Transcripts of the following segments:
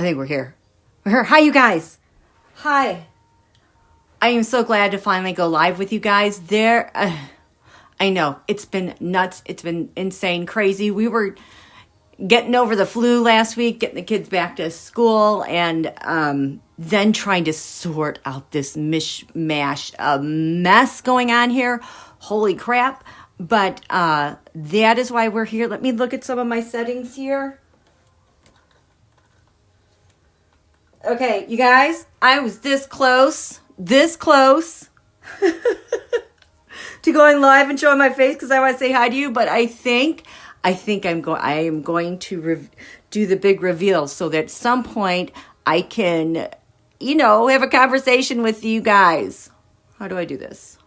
I think we're here. We're here. Hi, you guys. Hi. I am so glad to finally go live with you guys. I know, it's been nuts. It's been insane, crazy. We were getting over the flu last week, getting the kids back to school, and then trying to sort out this mishmash of mess going on here. Holy crap. But that is why we're here. Let me look at some of my settings here. Okay, you guys, I was this close to going live and showing my face because I want to say hi to you, but I think I am going to do the big reveal so that at some point I can, have a conversation with you guys. How do I do this?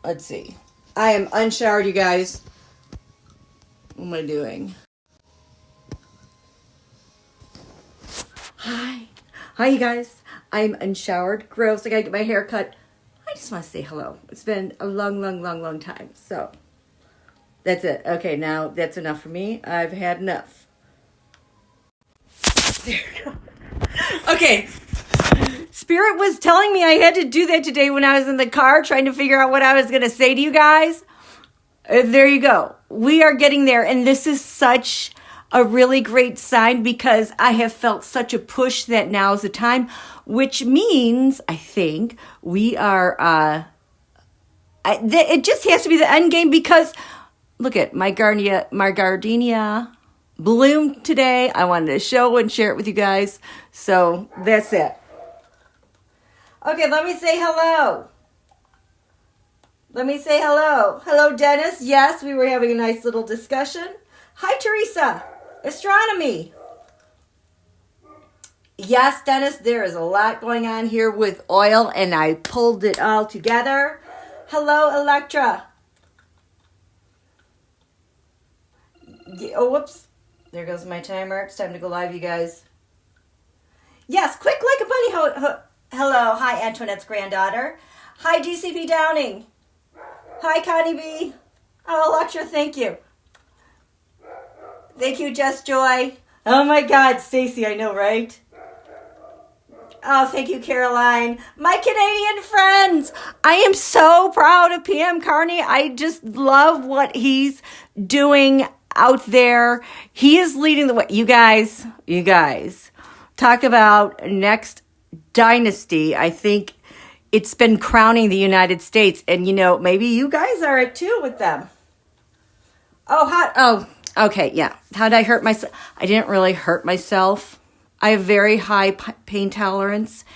Let's see. I am unshowered, you guys. What am I doing? Hi, you guys. I'm unshowered. Gross. I gotta get my hair cut. I just want to say hello. It's been a long time. So, that's it. Okay, now that's enough for me. I've had enough. There we go. Okay. Spirit was telling me I had to do that today when I was in the car trying to figure out what I was going to say to you guys. There you go. We are getting there. And this is such a really great sign because I have felt such a push that now is the time, which means I think we are, it just has to be the end game because look at my gardenia bloomed today. I wanted to show and share it with you guys. So that's it. Okay, let me say hello. Hello, Dennis. Yes, we were having a nice little discussion. Hi, Teresa. Astronomy. Yes, Dennis, there is a lot going on here with oil, and I pulled it all together. Hello, Electra. Oh, whoops. There goes my timer. It's time to go live, you guys. Yes, quick like a bunny. Hello. Hi, Antoinette's granddaughter. Hi, DCB Downing. Hi, Connie B. Oh, Electra, thank you. Thank you, Jess Joy. Oh, my God, Stacy, I know, right? Oh, thank you, Caroline. My Canadian friends. I am so proud of PM Carney. I just love what he's doing out there. He is leading the way. You guys, talk about next dynasty. I think it's been crowning the United States. And, maybe you guys are it too with them. Okay, yeah. How did I hurt myself? I didn't really hurt myself. I have very high pain tolerance,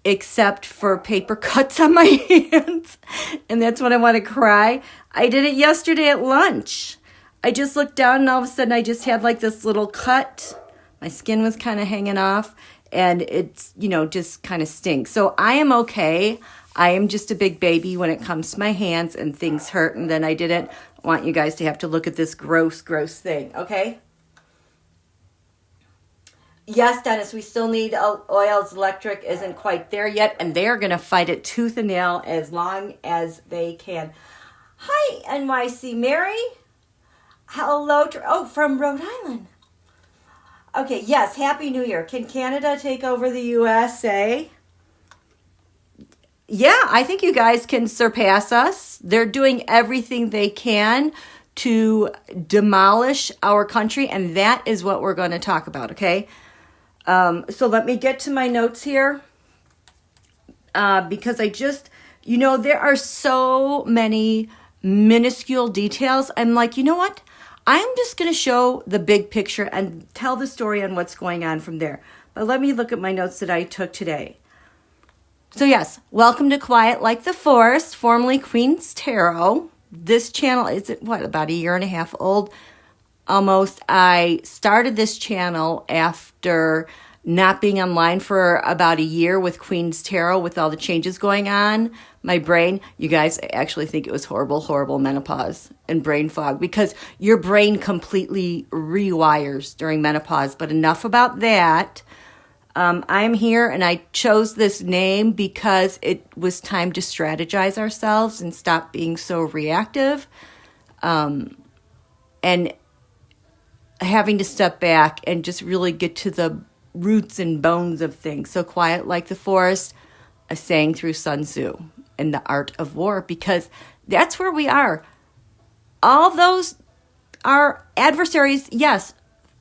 except for paper cuts on my hands. And that's when I want to cry. I did it yesterday at lunch. I just looked down and all of a sudden I just had like this little cut. My skin was kind of hanging off and it's, just kind of stinks. So I am okay. I am just a big baby when it comes to my hands and things hurt. And then I didn't want you guys to have to look at this gross thing. Okay. Yes, Dennis, we still need oils. Electric isn't quite there yet. And they're going to fight it tooth and nail as long as they can. Hi, NYC Mary. Hello. From Rhode Island. Okay, yes, Happy New Year. Can Canada take over the USA? Yeah, I think you guys can surpass us. They're doing everything they can to demolish our country, and that is what we're going to talk about, okay? So let me get to my notes here because I just, there are so many minuscule details. I'm like, you know what? I'm just going to show the big picture and tell the story on what's going on from there. But let me look at my notes that I took today. So yes, welcome to Quiet Like the Forest, formerly Queen's Tarot. This channel is, about a year and a half old? Almost. I started this channel after not being online for about a year with Queen's Tarot with all the changes going on. My brain, you guys, I actually think it was horrible menopause and brain fog because your brain completely rewires during menopause. But enough about that. I'm here, and I chose this name because it was time to strategize ourselves and stop being so reactive, and having to step back and just really get to the roots and bones of things. So quiet like the forest, a saying through Sun Tzu in The Art of War, because that's where we are. All those are adversaries, yes,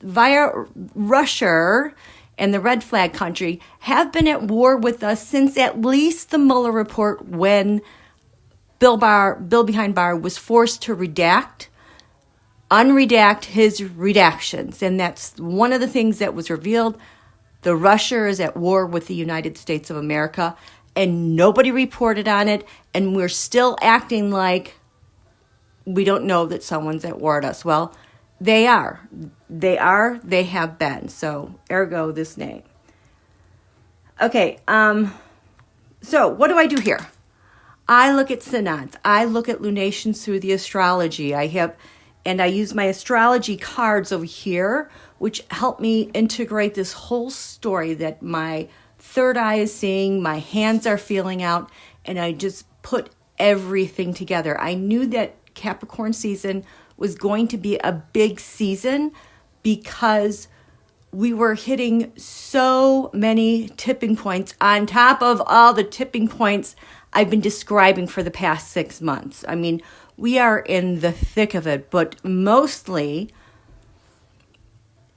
via Russia and the red flag country, have been at war with us since at least the Mueller report, when Bill behind bar was forced to unredact his redactions. And that's one of the things that was revealed. The Russia is at war with the United States of America, and nobody reported on it, and we're still acting like we don't know that someone's at war with us. Well, they are. They have been. So, ergo, this name. Okay, so what do I do here? I look at synods. I look at lunations through the astrology. I use my astrology cards over here, which help me integrate this whole story that my third eye is seeing, my hands are feeling out, and I just put everything together. I knew that Capricorn season was going to be a big season because we were hitting so many tipping points on top of all the tipping points I've been describing for the past 6 months. I mean, we are in the thick of it, but mostly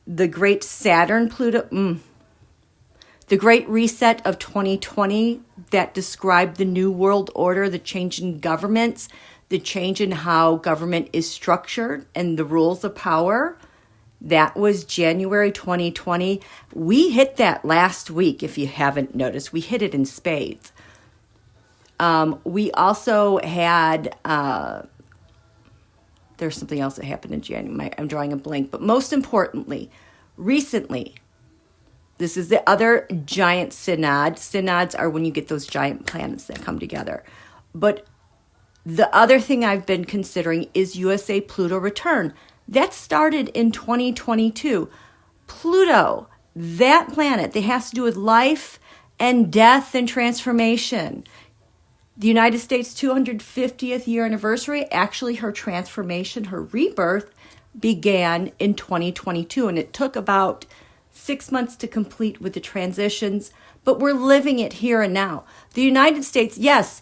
the great Saturn-Pluto, the great reset of 2020 that described the new world order, the change in governments, the change in how government is structured and the rules of power. That was January 2020. We hit that last week, if you haven't noticed. We hit it in spades. We also had, there's something else that happened in January. I'm drawing a blank. But most importantly, recently, this is the other giant synod. Synods are when you get those giant planets that come together. But the other thing I've been considering is USA Pluto return. That started in 2022. Pluto, that planet, that has to do with life and death and transformation. The United States 250th year anniversary, actually her transformation, her rebirth, began in 2022. And it took about 6 months to complete with the transitions. But we're living it here and now. The United States, yes,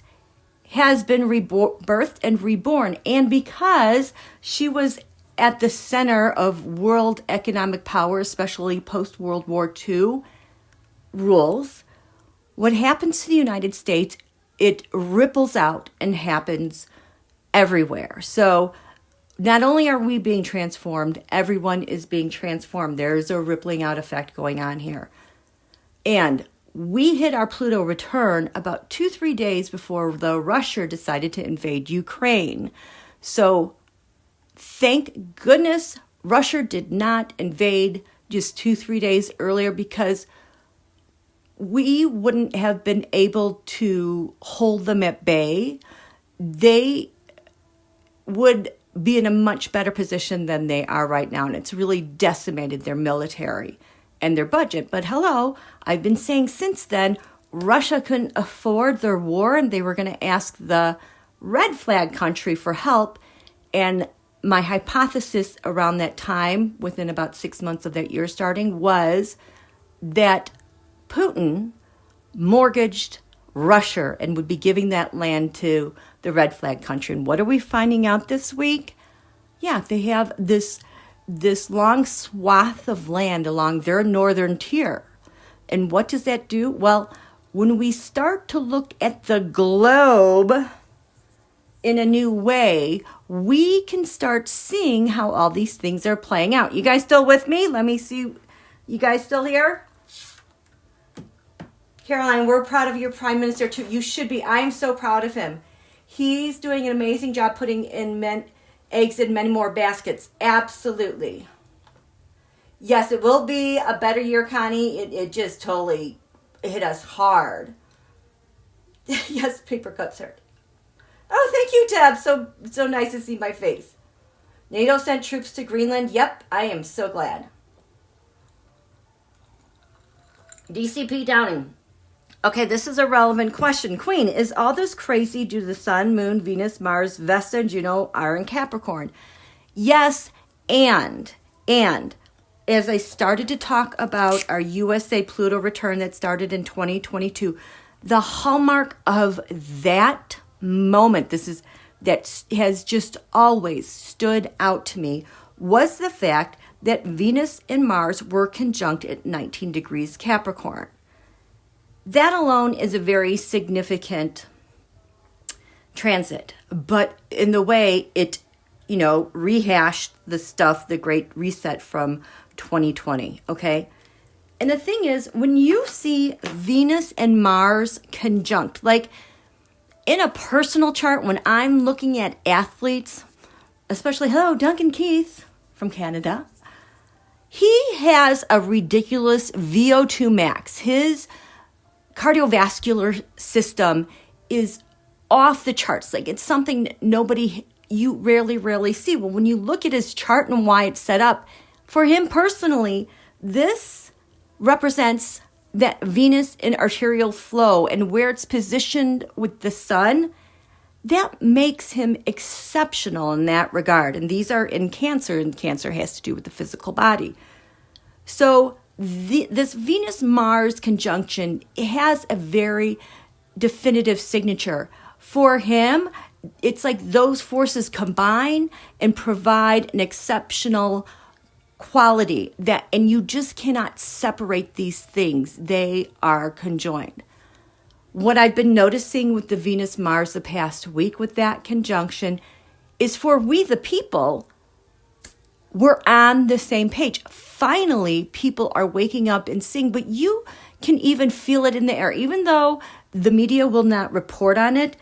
has been rebirthed and reborn. And because she was at the center of world economic power, especially post-World War II rules, what happens to the United States, it ripples out and happens everywhere. So not only are we being transformed, everyone is being transformed. There's a rippling out effect going on here. And we hit our Pluto return about 2-3 days before the Russia decided to invade Ukraine. So thank goodness Russia did not invade just 2-3 days earlier, because we wouldn't have been able to hold them at bay. They would be in a much better position than they are right now. And it's really decimated their military and their budget. But hello, I've been saying since then, Russia couldn't afford their war and they were going to ask the red flag country for help. And my hypothesis around that time, within about 6 months of that year starting, was that Putin mortgaged Russia and would be giving that land to the red flag country. And what are we finding out this week? Yeah, they have this long swath of land along their northern tier. And what does that do? Well, when we start to look at the globe in a new way, we can start seeing how all these things are playing out. You guys still with me? Let me see. You guys still here? Caroline, we're proud of your prime minister too. You should be. I am so proud of him. He's doing an amazing job putting in eggs in many more baskets. Absolutely. Yes, it will be a better year, Connie. It just totally hit us hard. Yes, paper cuts hurt. Oh, thank you, Deb. So nice to see my face. NATO sent troops to Greenland. Yep, I am so glad. DCP Downing. Okay, this is a relevant question. Queen, is all this crazy due to the Sun, Moon, Venus, Mars, Vesta, and Juno are in Capricorn? Yes, and as I started to talk about our USA Pluto return that started in 2022, the hallmark of that moment, that has just always stood out to me, was the fact that Venus and Mars were conjunct at 19 degrees Capricorn. That alone is a very significant transit, but in the way it, rehashed the stuff, the Great Reset from 2020, okay? And the thing is, when you see Venus and Mars conjunct, like in a personal chart, when I'm looking at athletes, especially, hello, Duncan Keith from Canada, he has a ridiculous VO2 max. His cardiovascular system is off the charts. Like, it's something you rarely see. Well, when you look at his chart and why it's set up, for him personally, this represents that Venus in arterial flow, and where it's positioned with the Sun, that makes him exceptional in that regard. And these are in Cancer, and Cancer has to do with the physical body. So this Venus-Mars conjunction, it has a very definitive signature. For him, it's like those forces combine and provide an exceptional quality and you just cannot separate these things. They are conjoined. What I've been noticing with the Venus-Mars the past week with that conjunction is, for we the people, we're on the same page. Finally, people are waking up and seeing, but you can even feel it in the air. Even though the media will not report on it,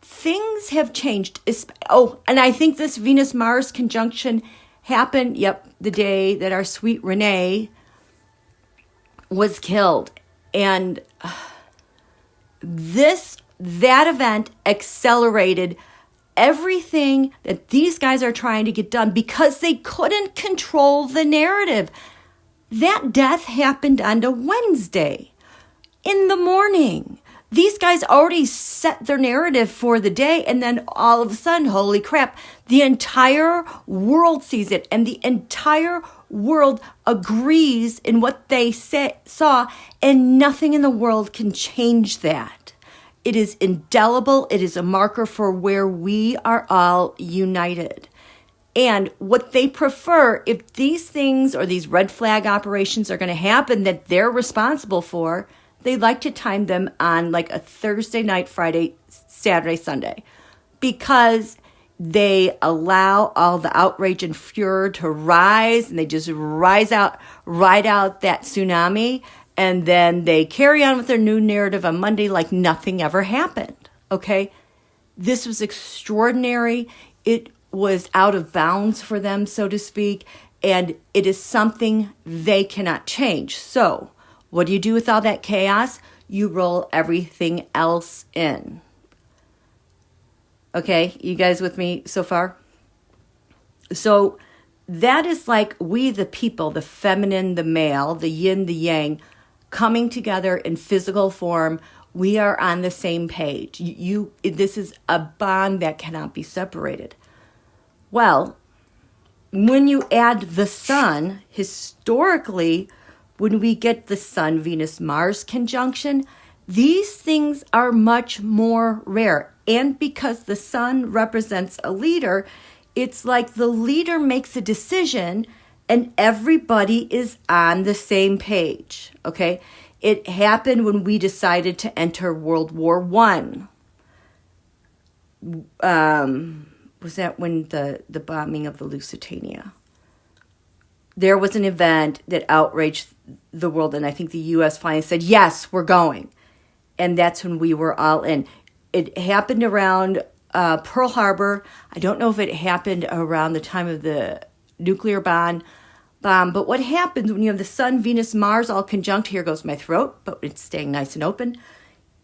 things have changed. And I think this Venus-Mars conjunction happened, the day that our sweet Renee was killed. And that event accelerated everything that these guys are trying to get done because they couldn't control the narrative. That death happened on a Wednesday in the morning. These guys already set their narrative for the day, and then all of a sudden, holy crap, the entire world sees it, and the entire world agrees in what they saw, and nothing in the world can change that. It is indelible. It is a marker for where we are all united. And what they prefer, if these things or these red flag operations are going to happen that they're responsible for, they like to time them on like a Thursday night, Friday, Saturday, Sunday, because they allow all the outrage and furor to rise, and they just ride out that tsunami, and then they carry on with their new narrative on Monday like nothing ever happened, okay? This was extraordinary. It was out of bounds for them, so to speak, and it is something they cannot change. So what do you do with all that chaos? You roll everything else in. Okay, you guys with me so far? So that is like we the people, the feminine, the male, the yin, the yang, coming together in physical form. We are on the same page. This is a bond that cannot be separated. Well, when you add the Sun, historically, when we get the Sun, Venus, Mars conjunction, these things are much more rare. And because the Sun represents a leader, it's like the leader makes a decision and everybody is on the same page, okay? It happened when we decided to enter World War I. Was that when the bombing of the Lusitania? There was an event that outraged the world, and I think the U.S. finally said, yes, we're going. And that's when we were all in. It happened around Pearl Harbor. I don't know if it happened around the time of the nuclear bomb. But what happens when you have the Sun, Venus, Mars all conjunct, here goes my throat, but it's staying nice and open.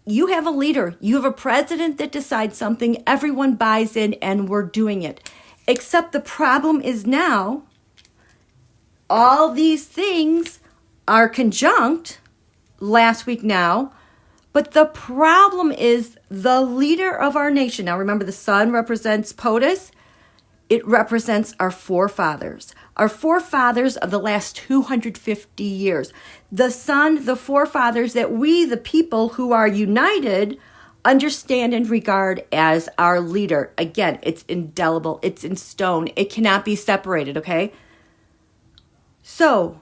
You have a leader. You have a president that decides something. Everyone buys in, and we're doing it. Except the problem is now, all these things are conjunct last week now. But the problem is the leader of our nation. Now remember, the sun represents POTUS. It represents our forefathers of the last 250 years. The sun, the forefathers that we, the people who are united, understand and regard as our leader. Again, it's indelible. It's in stone. It cannot be separated, okay? So,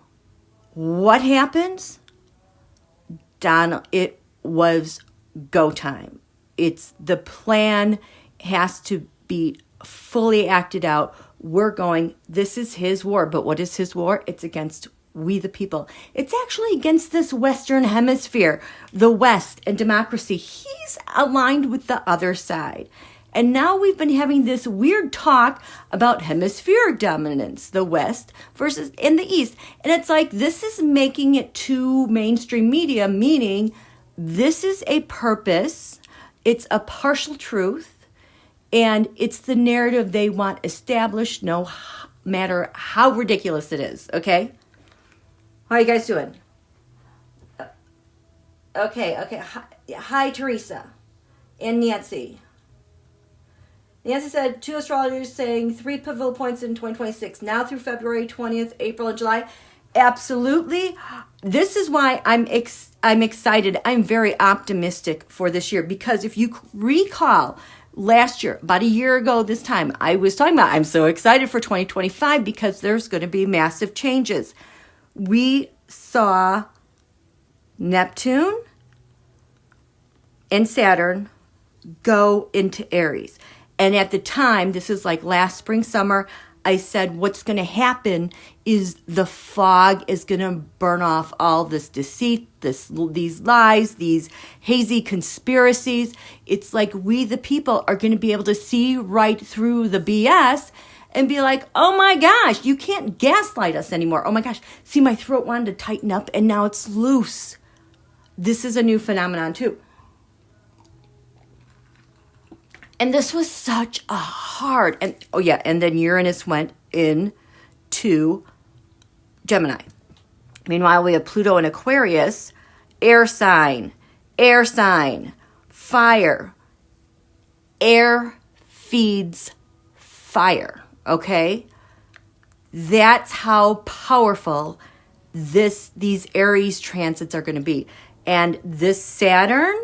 what happens? Donald, it was go time. It's the plan has to be fully acted out. We're going, this is his war. But what is his war? It's against we the people. It's actually against this Western hemisphere, the West and democracy. He's aligned with the other side. And now we've been having this weird talk about hemispheric dominance, the West versus in the East. And it's like, this is making it to mainstream media, meaning this is a purpose, it's a partial truth, and it's the narrative they want established no matter how ridiculous it is, okay? How are you guys doing? Okay. Hi, Teresa and Nancy. Nancy said, 2 astrologers saying 3 pivotal points in 2026, now through February 20th, April, and July. Absolutely. This is why I'm excited. I'm very optimistic for this year, because if you recall last year, about a year ago this time, I was talking about I'm so excited for 2025 because there's going to be massive changes. We saw Neptune and Saturn go into Aries. And at the time, this is like last spring, summer, I said what's going to happen is the fog is going to burn off all this deceit, these lies, these hazy conspiracies. It's like we, the people, are going to be able to see right through the BS and be like, oh my gosh, you can't gaslight us anymore. Oh my gosh, see, my throat wanted to tighten up and now it's loose. This is a new phenomenon too. And this was such a hard, and then Uranus went into Gemini. Meanwhile, we have Pluto in Aquarius, air sign, fire. Air feeds fire, okay? That's how powerful these Aries transits are going to be. And this Saturn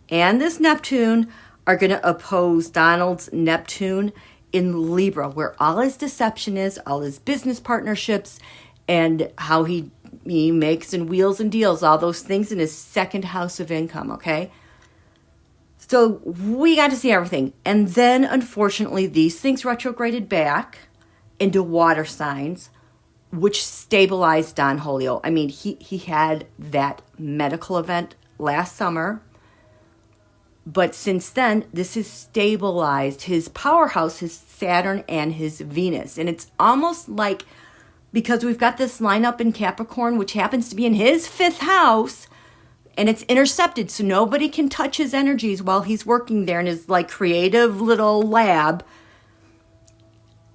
and this Neptune are going to oppose Donald's Neptune in Libra, where all his deception is, all his business partnerships, and how he makes and wheels and deals, all those things in his second house of income, okay? So we got to see everything. And then, unfortunately, these things retrograded back into water signs, which stabilized Don Julio. I mean, he had that medical event last summer. But since then, this has stabilized his powerhouse, his Saturn and his Venus. And it's almost like, because we've got this lineup in Capricorn, which happens to be in his 5th house, and it's intercepted, so nobody can touch his energies while he's working there in his like creative little lab.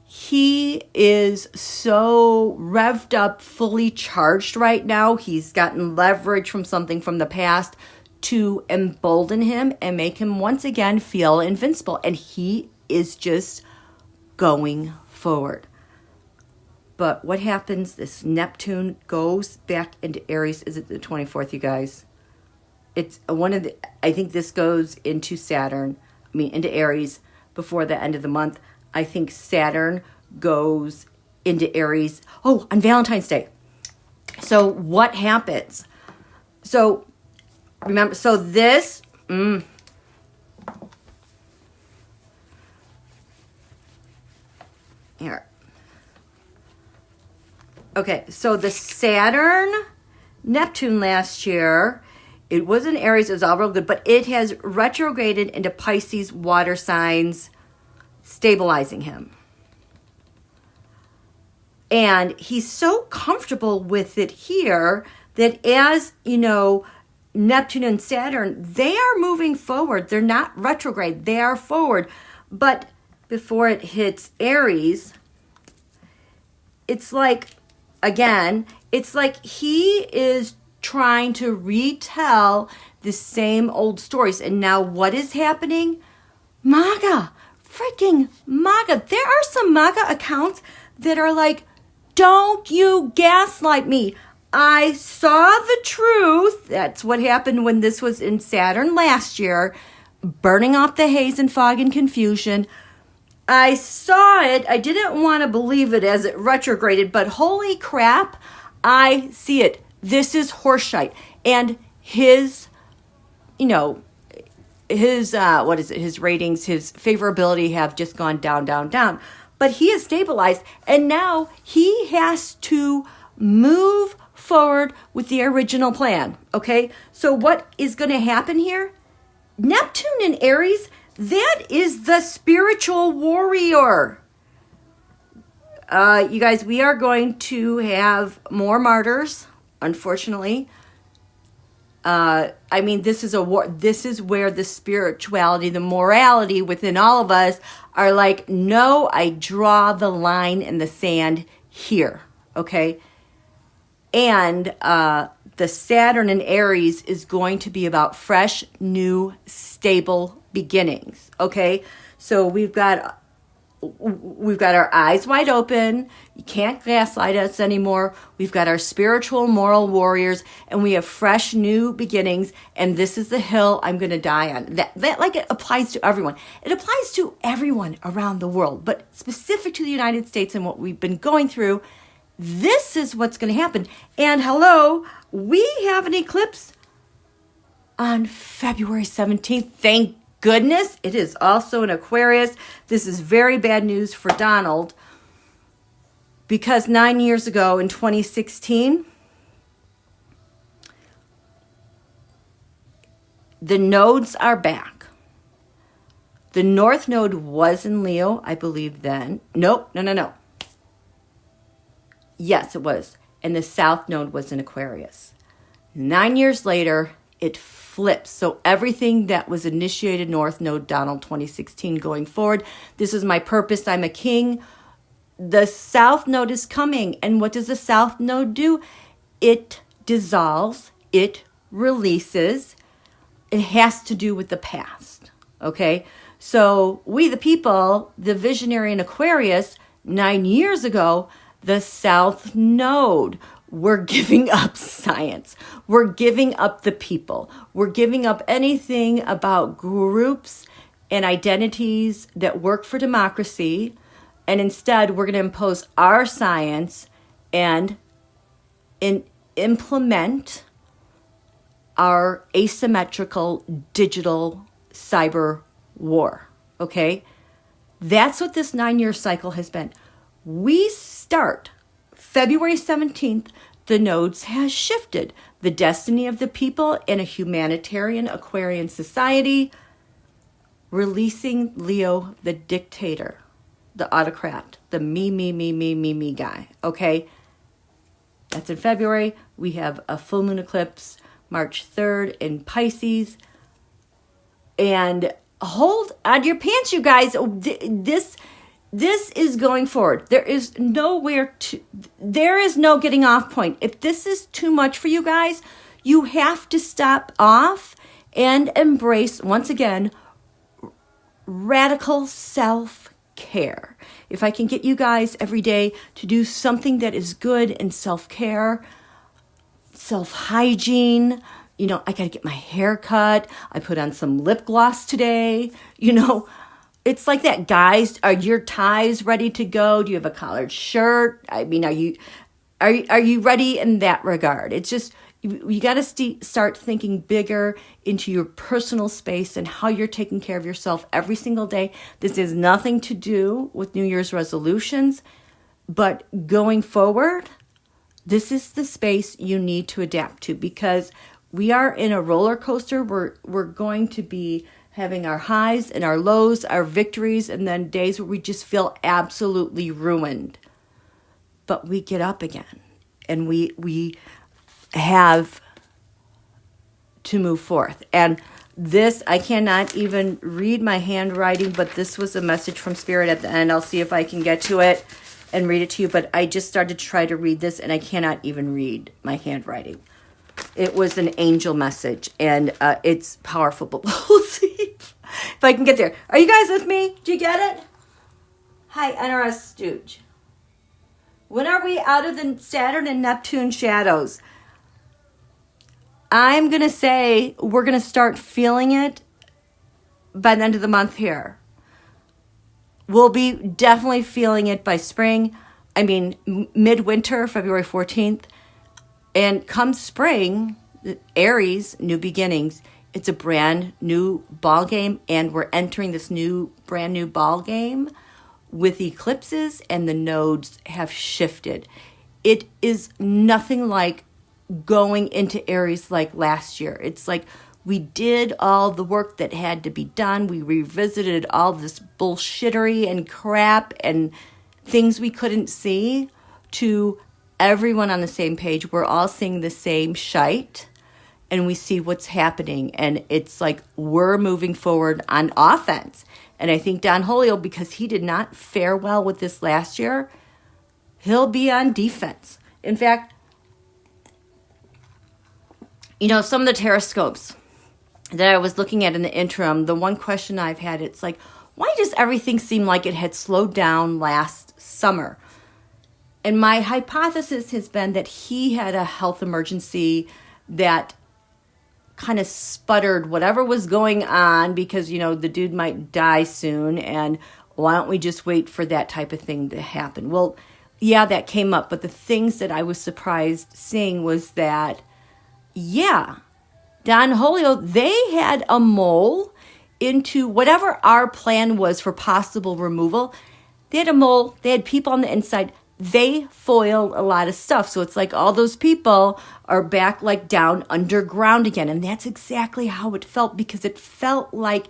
He is so revved up, fully charged right now. He's gotten leverage from something from the past to embolden him and make him once again feel invincible. And he is just going forward. But what happens? This Neptune goes back into Aries. Is it the 24th, you guys? It's I think this goes into into Aries before the end of the month. I think Saturn goes into Aries. Oh, on Valentine's Day. So what happens? So remember, so this, here. Okay, so the Saturn, Neptune last year, it was in Aries, it was all real good, but it has retrograded into Pisces water signs, stabilizing him. And he's so comfortable with it here that as, Neptune and Saturn, they are moving forward. They're not retrograde. They are forward. But before it hits Aries, it's like, again, it's like he is trying to retell the same old stories. And now what is happening? MAGA, freaking MAGA. There are some MAGA accounts that are like, don't you gaslight me. I saw the truth. That's what happened when this was in Saturn last year, burning off the haze and fog and confusion. I saw it. I didn't want to believe it as it retrograded, but holy crap, I see it. This is horseshit. And his, his ratings, his favorability have just gone down, down, down. But he is stabilized, and now he has to move forward with the original plan, okay? So what is going to happen here? Neptune in Aries, that is the spiritual warrior. You guys, we are going to have more martyrs, unfortunately. This is a war. This is where the spirituality, the morality within all of us are like, no, I draw the line in the sand here, okay? And the Saturn in Aries is going to be about fresh, new, stable beginnings, okay? So we've got our eyes wide open. You can't gaslight us anymore. We've got our spiritual, moral warriors, and we have fresh, new beginnings. And this is the hill I'm going to die on. That like it applies to everyone. It applies to everyone around the world, but specific to the United States and what we've been going through. This is what's going to happen. And hello, we have an eclipse on February 17th. Thank goodness. It is also an Aquarius. This is very bad news for Donald, because 9 years ago in 2016, the nodes are back. The North Node was in Leo, I believe then. Nope, no. Yes, it was. And the South Node was in Aquarius. 9 years later, it flips. So everything that was initiated North Node, Donald 2016 going forward, this is my purpose, I'm a king. The South Node is coming. And what does the South Node do? It dissolves, it releases. It has to do with the past, okay? So we, the people, the visionary in Aquarius, 9 years ago, the South Node, we're giving up science. We're giving up the people. We're giving up anything about groups and identities that work for democracy. And instead, we're going to impose our science and implement our asymmetrical digital cyber war. Okay? That's what this 9-year cycle has been. We start February 17th, the nodes has shifted. The destiny of the people in a humanitarian Aquarian society, releasing Leo, the dictator, the autocrat, the me guy, okay? That's in February. We have a full moon eclipse, March 3rd in Pisces. And hold on your pants, you guys. This is going forward. There is no getting off point. If this is too much for you guys, you have to stop off and embrace, once again, radical self-care. If I can get you guys every day to do something that is good in self-care, self-hygiene, I got to get my hair cut. I put on some lip gloss today, It's like that, guys. Are your ties ready to go? Do you have a collared shirt? I mean, are you ready in that regard? It's just you got to start thinking bigger into your personal space and how you're taking care of yourself every single day. This has nothing to do with New Year's resolutions, but going forward, this is the space you need to adapt to, because we are in a roller coaster. We're going to be having our highs and our lows, our victories, and then days where we just feel absolutely ruined. But we get up again, and we have to move forth. And this, I cannot even read my handwriting, but this was a message from Spirit at the end. I'll see if I can get to it and read it to you, but I just started to try to read this, and I cannot even read my handwriting. It was an angel message, and it's powerful, but we'll see if I can get there. Are you guys with me? Do you get it? Hi, NRS Stooge. When are we out of the Saturn and Neptune shadows? I'm going to say we're going to start feeling it by the end of the month here. We'll be definitely feeling it by spring. I mean, midwinter, February 14th. And come spring, Aries, new beginnings, it's a brand new ball game, and we're entering this brand new ball game with eclipses, and the nodes have shifted. It is nothing like going into Aries like last year. It's like we did all the work that had to be done. We revisited all this bullshittery and crap and things we couldn't see to everyone on the same page. We're all seeing the same shite, and we see what's happening. And it's like we're moving forward on offense. And I think Don Julio, because he did not fare well with this last year, he'll be on defense. In fact, you know, some of the teroscopes that I was looking at in the interim, the one question I've had, it's like, why does everything seem like it had slowed down last summer? And my hypothesis has been that he had a health emergency that kind of sputtered whatever was going on because, you know, the dude might die soon. And why don't we just wait for that type of thing to happen? Well, yeah, that came up. But the things that I was surprised seeing was that, yeah, Don Julio, they had a mole into whatever our plan was for possible removal. They had a mole. They had people on the inside. They foiled a lot of stuff. So it's like all those people are back like down underground again. And that's exactly how it felt, because it felt like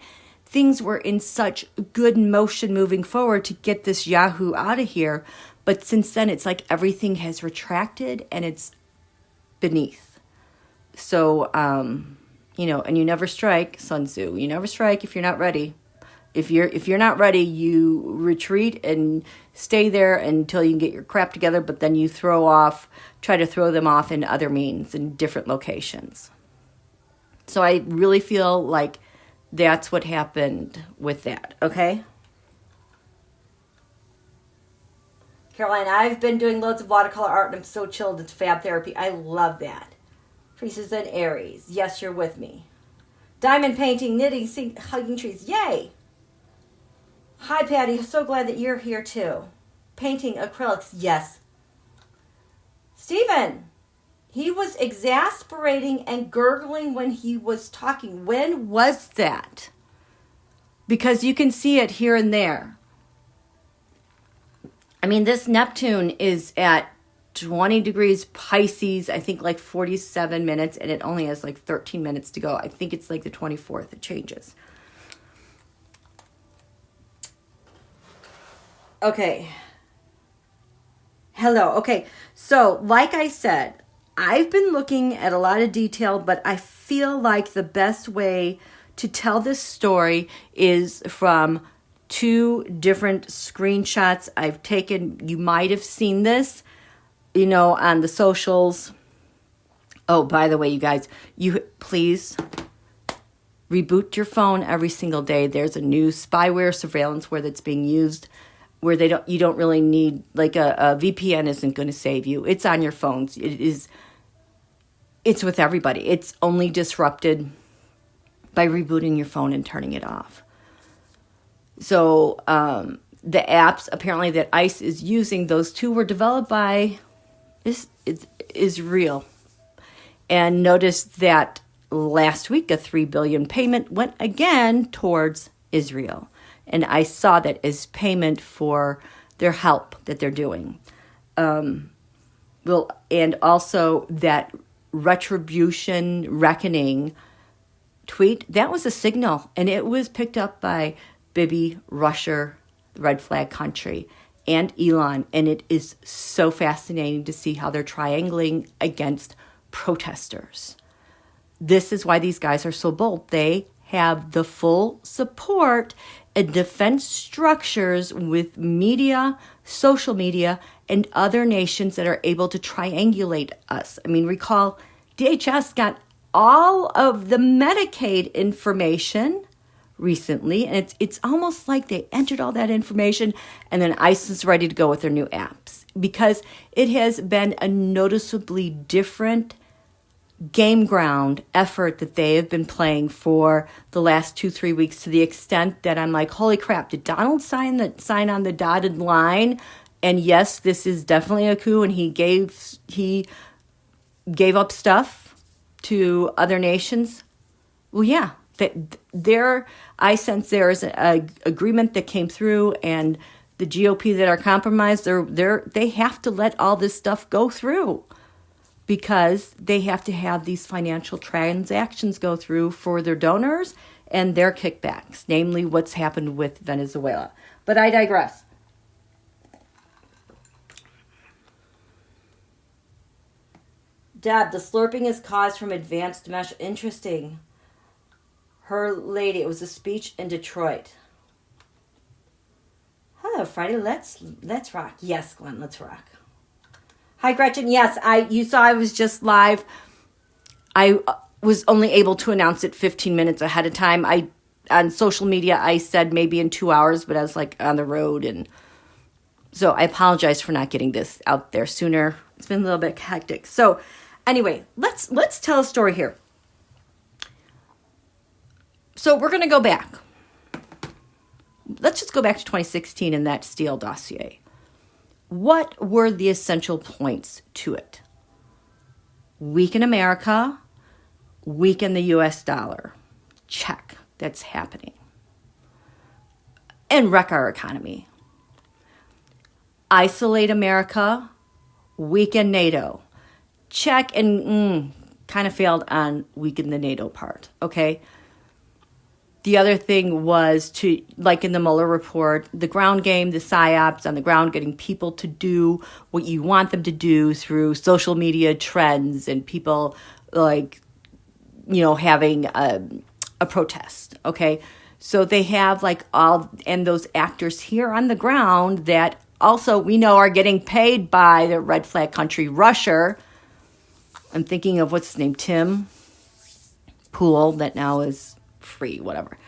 things were in such good motion moving forward to get this Yahoo out of here. But since then, it's like everything has retracted and it's beneath. So, you know, and you never strike, Sun Tzu. You never strike if you're not ready. If you're not ready, you retreat and stay there until you can get your crap together, but then you try to throw them off in other means in different locations. So I really feel like that's what happened with that, okay? Caroline, I've been doing loads of watercolor art and I'm so chilled. It's fab therapy. I love that. Teresa's in Aries. Yes, you're with me. Diamond painting, knitting, hugging trees. Yay! Hi, Patty. So glad that you're here, too. Painting acrylics. Yes. Stephen, he was exasperating and gurgling when he was talking. When was that? Because you can see it here and there. I mean, this Neptune is at 20 degrees Pisces, I think like 47 minutes, and it only has like 13 minutes to go. I think it's like the 24th. It changes. Okay. Hello. Okay. So, like I said, I've been looking at a lot of detail, but I feel like the best way to tell this story is from two different screenshots I've taken. You might have seen this, you know, on the socials. Oh, by the way, you guys, you please reboot your phone every single day. There's a new spyware surveillanceware that's being used where you don't really need, like a VPN isn't going to save you. It's on your phones. It's with everybody. It's only disrupted by rebooting your phone and turning it off. So the apps apparently that ICE is using, those two were developed by Israel. And notice that last week a $3 billion payment went again towards Israel. And I saw that as payment for their help that they're doing. And also that retribution reckoning tweet, that was a signal. And it was picked up by Bibi, Russia, the red flag country, and Elon. And it is so fascinating to see how they're triangling against protesters. This is why these guys are so bold. They have the full support and defense structures with media, social media, and other nations that are able to triangulate us. I mean, recall DHS got all of the Medicaid information recently, and it's almost like they entered all that information, and then ICE is ready to go with their new apps, because it has been a noticeably different game ground effort that they have been playing for the last 2-3 weeks, to the extent that I'm like, holy crap, did Donald sign on the dotted line? And yes, this is definitely a coup, and he gave up stuff to other nations. Well, yeah, I sense there is an agreement that came through, and the GOP that are compromised, they have to let all this stuff go through, because they have to have these financial transactions go through for their donors and their kickbacks, namely what's happened with Venezuela. But I digress. Deb, the slurping is caused from advanced mesh. Interesting. Her lady, it was a speech in Detroit. Hello, Friday. Let's rock. Yes, Glenn, let's rock. Hi, Gretchen. Yes, you saw I was just live. I was only able to announce it 15 minutes ahead of time. On social media, I said maybe in 2 hours, but I was like on the road, and so I apologize for not getting this out there sooner. It's been a little bit hectic. So anyway, let's tell a story here. So we're going to go back. Let's just go back to 2016 and that Steele dossier. What were the essential points to it? Weaken America, weaken the US dollar. Check. That's happening. And wreck our economy. Isolate America, weaken NATO. Check, and kind of failed on weaken the NATO part, okay? The other thing was to, like in the Mueller report, the ground game, the psyops on the ground, getting people to do what you want them to do through social media trends and people like, having a protest, okay? So they have like and those actors here on the ground that also we know are getting paid by the red flag country, Russia. I'm thinking of what's his name, Tim Pool, that now is free, whatever.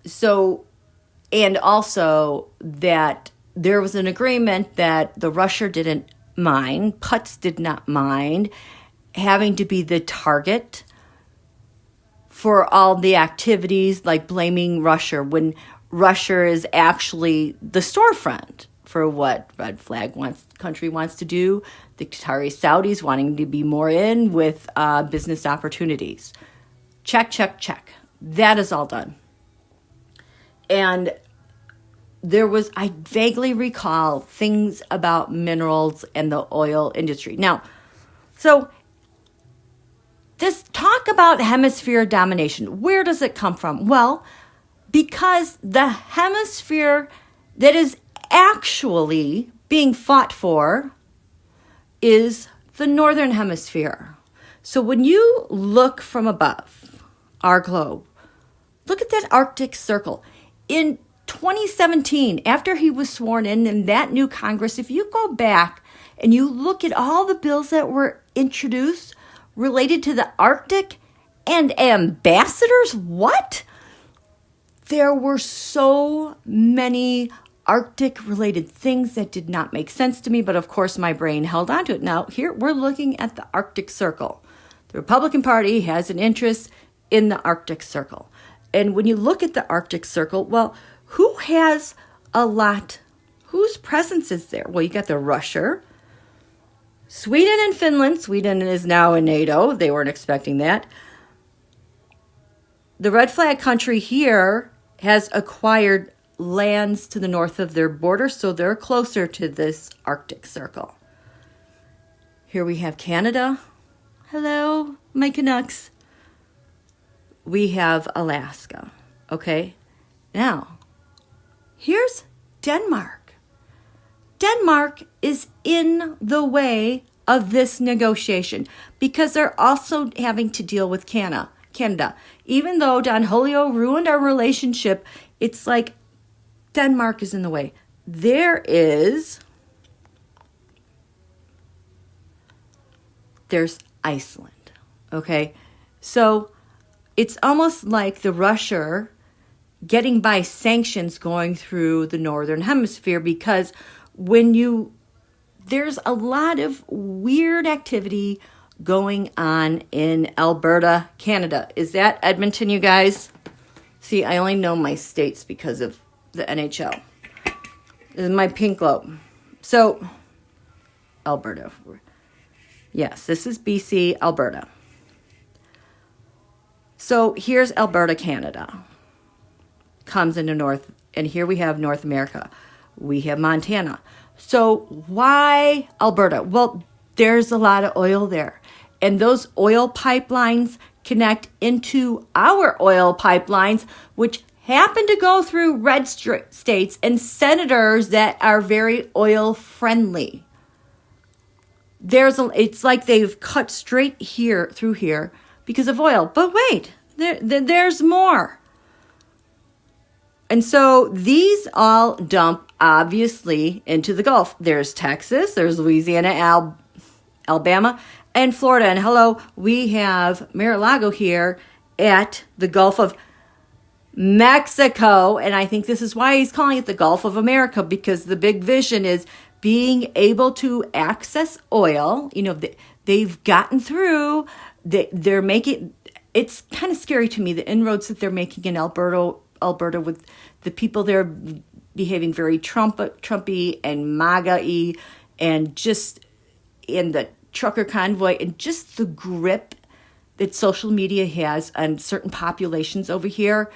So, and also that there was an agreement that the Russia didn't mind, Putz did not mind having to be the target for all the activities, like blaming Russia when Russia is actually the storefront for what red flag country wants to do. The Qatari Saudis wanting to be more in with business opportunities. Check, check, check. That is all done. And I vaguely recall things about minerals and the oil industry. Now, so this talk about hemisphere domination, where does it come from? Well, because the hemisphere that is actually being fought for is the northern hemisphere. So when you look from above our globe, look at that Arctic Circle. In 2017, after he was sworn in that new Congress, if you go back and you look at all the bills that were introduced related to the Arctic and ambassadors, what? There were so many Arctic-related things that did not make sense to me, but of course my brain held on to it. Now, here we're looking at the Arctic Circle. The Republican Party has an interest in the Arctic Circle. And when you look at the Arctic Circle, well, who has a lot? Whose presence is there? Well, you got the Russia, Sweden and Finland. Sweden is now in NATO. They weren't expecting that. The red flag country here has acquired lands to the north of their border, so they're closer to this Arctic Circle. Here we have Canada. Hello, my Canucks. We have Alaska. Okay, now here's Denmark. Denmark is in the way of this negotiation because they're also having to deal with Canada. Even though Don Julio ruined our relationship, it's like Denmark is in the way. There is there's Iceland. Okay, so it's almost like the Russia getting by sanctions going through the Northern Hemisphere, because there's a lot of weird activity going on in Alberta, Canada. Is that Edmonton, you guys? See, I only know my states because of the NHL. This is my pink globe. So, Alberta. Yes, this is BC, Alberta. So, here's Alberta, Canada. Comes into North, and here we have North America. We have Montana. So, why Alberta? Well, there's a lot of oil there. And those oil pipelines connect into our oil pipelines, which happen to go through red states and senators that are very oil friendly. It's like they've cut straight here through here because of oil. But wait, there's more. And so these all dump obviously into the Gulf. There's Texas, there's Louisiana, Alabama, and Florida. And hello, we have Mar-a-Lago here at the Gulf of Mexico. And I think this is why he's calling it the Gulf of America, because the big vision is being able to access oil. You know, they've gotten through, they're making, it's kind of scary to me, the inroads that they're making in Alberta with the people there behaving very Trumpy and MAGA-y, and just in the trucker convoy, and just the grip that social media has on certain populations over here.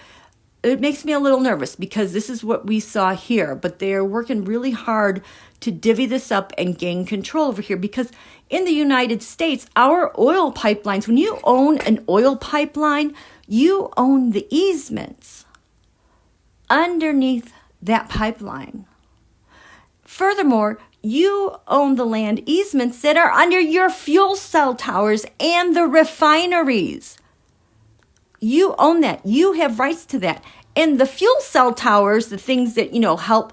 It makes me a little nervous, because this is what we saw here, but they're working really hard to divvy this up and gain control over here, because in the United States, our oil pipelines, when you own an oil pipeline, you own the easements underneath that pipeline. Furthermore, you own the land easements that are under your fuel cell towers and the refineries. You own that. You have rights to that. And the fuel cell towers, the things that, help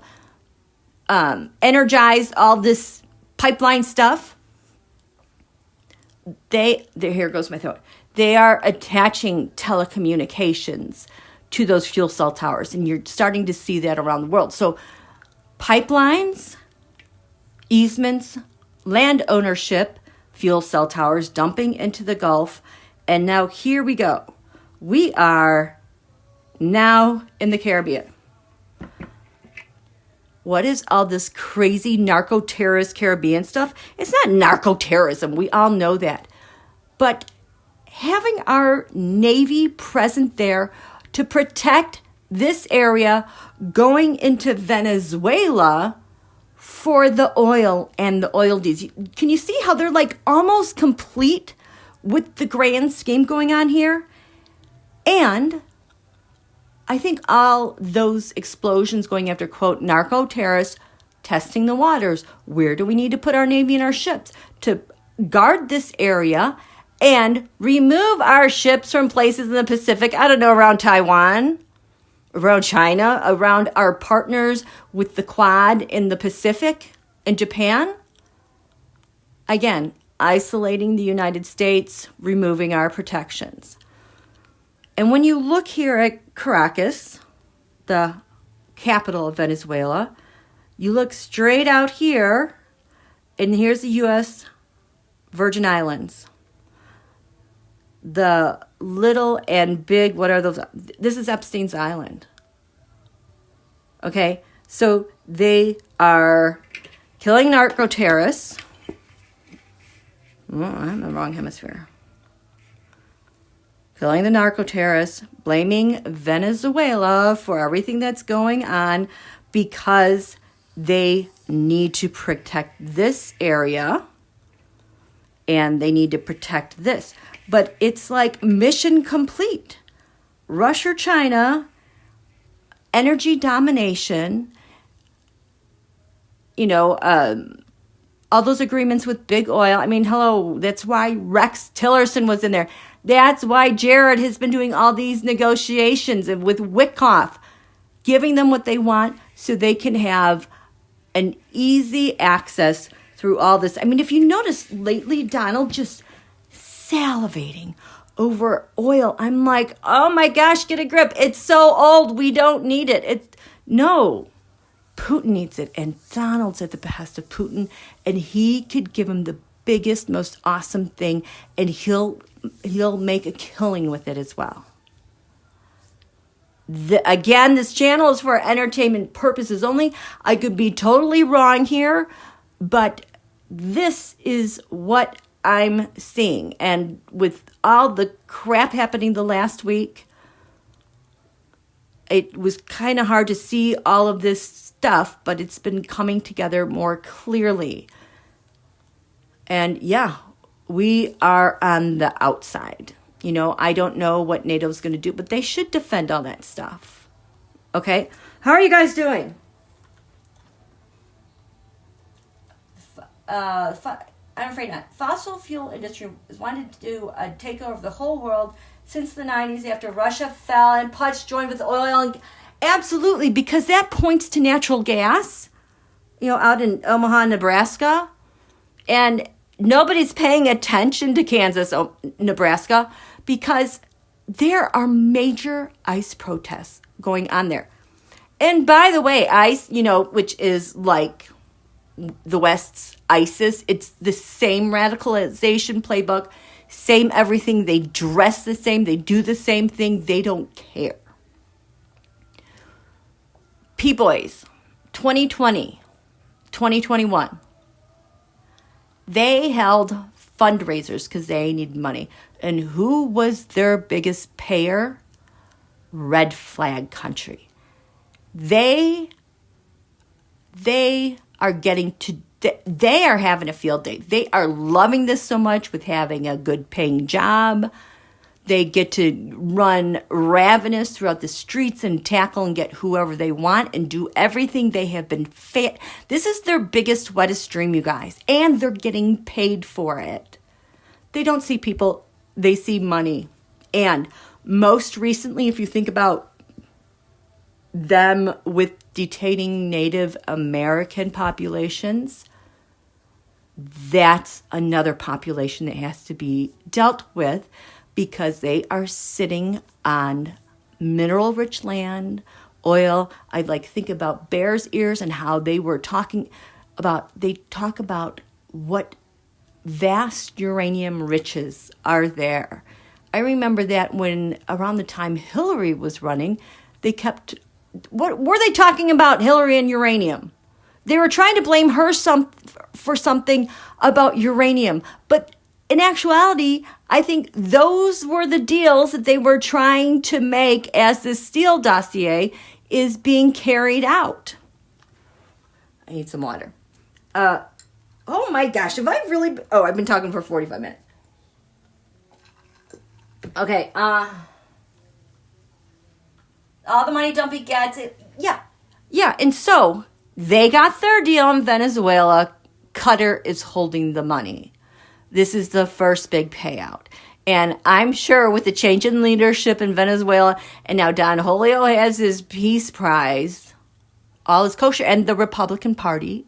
energize all this pipeline stuff, here goes my thought. They are attaching telecommunications to those fuel cell towers. And you're starting to see that around the world. So pipelines, easements, land ownership, fuel cell towers dumping into the Gulf. And now here we go. We are now in the Caribbean. What is all this crazy narco-terrorist Caribbean stuff? It's not narco-terrorism. We all know that. But having our Navy present there to protect this area going into Venezuela for the oil and the oil deals. Can you see how they're like almost complete with the grand scheme going on here? And I think all those explosions going after, quote, narco-terrorists, testing the waters. Where do we need to put our Navy and our ships to guard this area and remove our ships from places in the Pacific, I don't know, around Taiwan, around China, around our partners with the Quad in the Pacific and Japan? Again, isolating the United States, removing our protections. And when you look here at Caracas, the capital of Venezuela, you look straight out here, and here's the U.S. Virgin Islands. The little and big, what are those? This is Epstein's Island. Okay, so they are killing narco-terrorists. Oh, I'm in the wrong hemisphere. Killing the narco-terrorists, blaming Venezuela for everything that's going on because they need to protect this area and they need to protect this. But it's like mission complete. Russia, China, energy domination, all those agreements with big oil. I mean, hello, that's why Rex Tillerson was in there. That's why Jared has been doing all these negotiations with Witkoff, giving them what they want so they can have an easy access through all this. I mean, if you notice lately, Donald just salivating over oil. I'm like, oh my gosh, get a grip. It's so old. We don't need it. No, Putin needs it. And Donald's at the behest of Putin. And he could give him the biggest, most awesome thing. And he'll make a killing with it as well. Again, this channel is for entertainment purposes only. I could be totally wrong here, but this is what I'm seeing. And with all the crap happening the last week, it was kind of hard to see all of this stuff, but it's been coming together more clearly. And yeah, we are on the outside. You know, I don't know what NATO's going to do, but they should defend all that stuff. Okay? How are you guys doing? I'm afraid not. Fossil fuel industry has wanted to do a takeover of the whole world since the 90s after Russia fell and Putsch joined with oil. Absolutely, because that points to natural gas, you know, out in Omaha, Nebraska. And nobody's paying attention to Kansas, Nebraska, because there are major ICE protests going on there. And by the way, ICE, you know, which is like the West's ISIS, it's the same radicalization playbook, same everything. They dress the same. They do the same thing. They don't care. P-Boys, 2020, 2021. They held fundraisers because they need money. And who was their biggest payer? Red flag country. They are getting to, they are having a field day. They are loving this so much with having a good paying job. They get to run ravenous throughout the streets and tackle and get whoever they want and do everything they have been This is their biggest, wettest dream, you guys. And they're getting paid for it. They don't see people, they see money. And most recently, if you think about them with detaining Native American populations, that's another population that has to be dealt with because they are sitting on mineral-rich land, oil. I think about Bears Ears and how they were talking about, they talk about what vast uranium riches are there. I remember that when around the time Hillary was running, they kept, what were they talking about Hillary and uranium? They were trying to blame her for something about uranium. But in actuality, I think those were the deals that they were trying to make as this Steele dossier is being carried out. I need some water. Oh my gosh, have I really... I've been talking for 45 minutes. Okay, all the money Dumpy gets, yeah, and so they got their deal in Venezuela. Qatar is holding the money. This is the first big payout. And I'm sure with the change in leadership in Venezuela, and now Don Julio has his Peace Prize, all is kosher, and the Republican Party,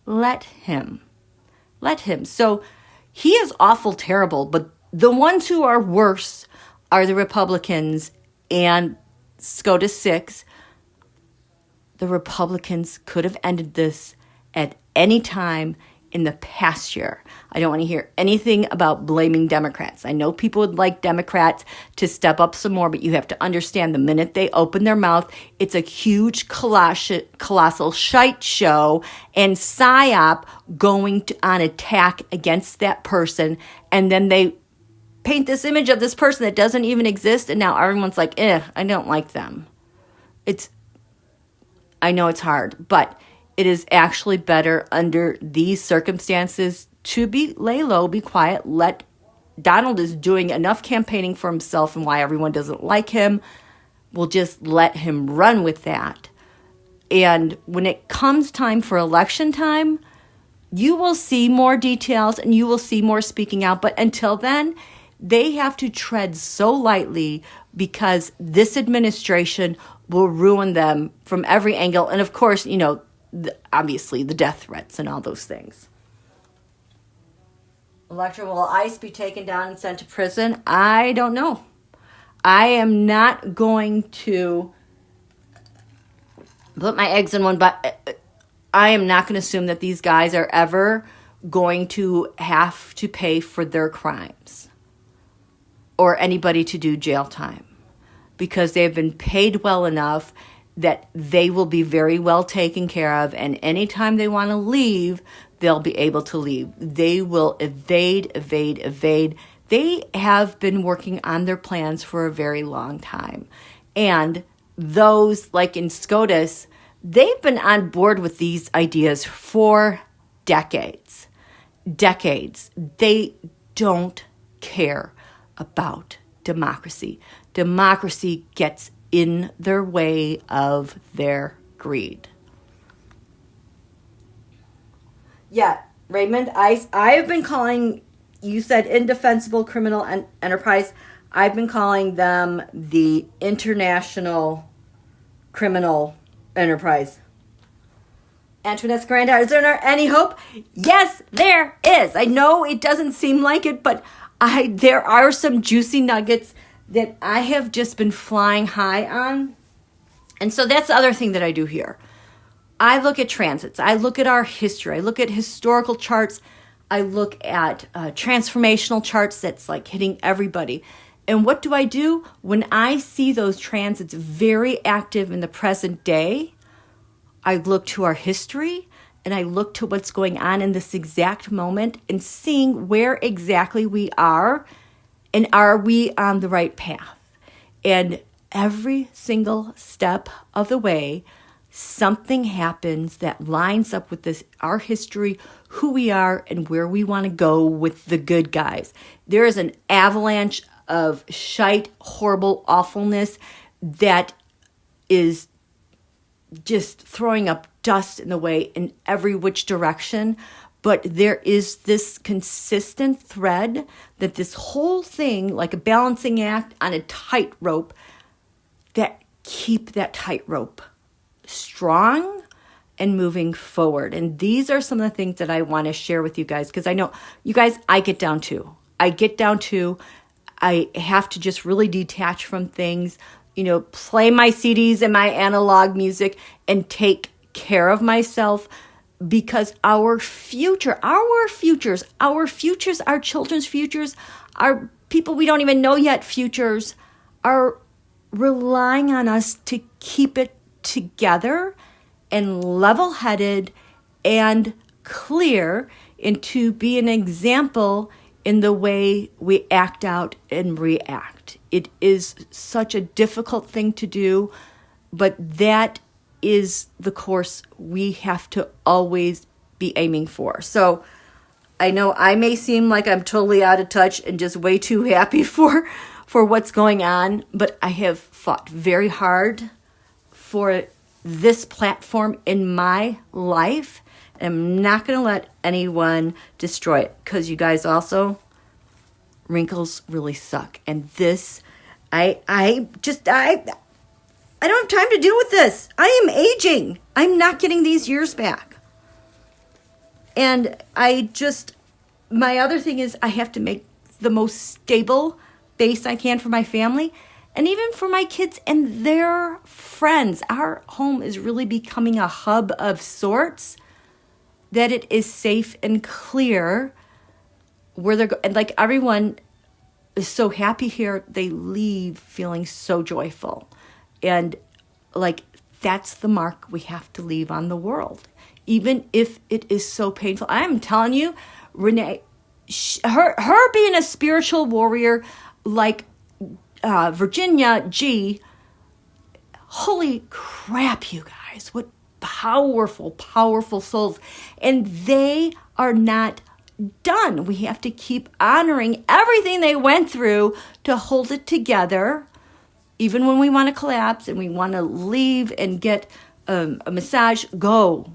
let him. So he is awful terrible, but the ones who are worse are the Republicans and SCOTUS 6. The Republicans could have ended this at any time in the past year. I don't want to hear anything about blaming Democrats. I know people would like Democrats to step up some more, but you have to understand the minute they open their mouth, it's a huge colossal shite show and psyop going on attack against that person. And then they paint this image of this person that doesn't even exist. And now everyone's like, I don't like them. I know it's hard, but it is actually better under these circumstances to lay low, be quiet, Donald is doing enough campaigning for himself and why everyone doesn't like him. We'll just let him run with that. And when it comes time for election time, you will see more details and you will see more speaking out. But until then, they have to tread so lightly because this administration will ruin them from every angle. And of course, obviously the death threats and all those things. Electra, will Ice be taken down and sent to prison? I don't know. I am not going to put my eggs in one, but I am not going to assume that these guys are ever going to have to pay for their crimes or anybody to do jail time, because they've been paid well enough that they will be very well taken care of, and anytime they want to leave, they'll be able to leave. They will evade. They have been working on their plans for a very long time. And those, like in SCOTUS, they've been on board with these ideas for decades. They don't care about democracy. Democracy gets in their way of their greed. Yeah, Raymond, I've been calling, you said indefensible criminal enterprise. I've been calling them the international criminal enterprise. Antoinette's granddaughter, is there any hope? Yes, there is. I know it doesn't seem like it, but there are some juicy nuggets that I have just been flying high on. And so that's the other thing that I do here. I look at transits. I look at our history. I look at historical charts. I look at transformational charts that's like hitting everybody. And what do I do? When I see those transits very active in the present day, I look to our history and I look to what's going on in this exact moment and seeing where exactly we are and are we on the right path. And every single step of the way, something happens that lines up with this, our history, who we are, and where we want to go with the good guys. There is an avalanche of shite, horrible awfulness that is just throwing up dust in the way in every which direction. But there is this consistent thread that this whole thing, like a balancing act on a tightrope, that keep that tightrope strong and moving forward. And these are some of the things that I want to share with you guys, because I know you guys, I get down to. I have to just really detach from things, play my CDs and my analog music and take care of myself, because our future, our children's futures, our people we don't even know yet futures are relying on us to keep it together and level-headed and clear, and to be an example in the way we act out and react. It is such a difficult thing to do, but that is the course we have to always be aiming for. So I know I may seem like I'm totally out of touch and just way too happy for what's going on, but I have fought very hard for this platform in my life. I'm not going to let anyone destroy it, because you guys also, wrinkles really suck. And this, I don't have time to deal with this. I am aging. I'm not getting these years back. And my other thing is I have to make the most stable base I can for my family, and even for my kids and their friends. Our home is really becoming a hub of sorts, that it is safe and clear where they're going. And like, everyone is so happy here. They leave feeling so joyful. And like, that's the mark we have to leave on the world, even if it is so painful. I'm telling you, Renee, her being a spiritual warrior like Virginia G, holy crap, you guys, what powerful souls. And they are not done. We have to keep honoring everything they went through to hold it together, even when we want to collapse and we want to leave and get a massage. Go,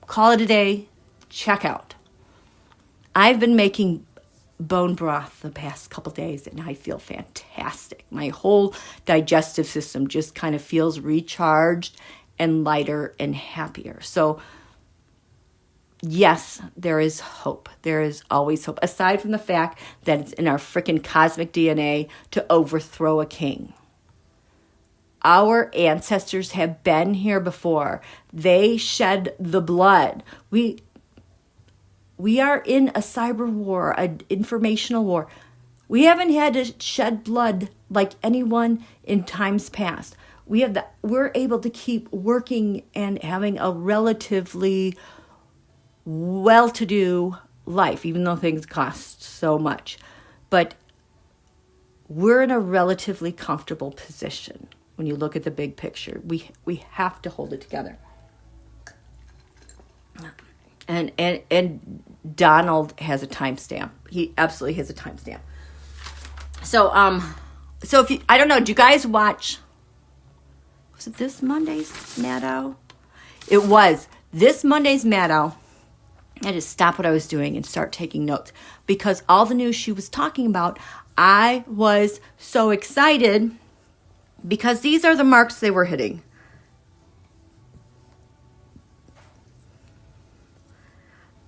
call it a day, check out. I've been making bone broth the past couple days and I feel fantastic. My whole digestive system just kind of feels recharged and lighter and happier. So yes, there is hope. There is always hope. Aside from the fact that it's in our freaking cosmic DNA to overthrow a king. Our ancestors have been here before. They shed the blood. We are in a cyber war, an informational war. We haven't had to shed blood like anyone in times past. We're able to keep working and having a relatively well-to-do life, even though things cost so much. But we're in a relatively comfortable position when you look at the big picture. We have to hold it together. And Donald has a timestamp. He absolutely has a timestamp. So if you, I don't know, do you guys watch? Was it this Monday's Maddow? It was this Monday's Maddow. I had to stop what I was doing and start taking notes because all the news she was talking about, I was so excited because these are the marks they were hitting.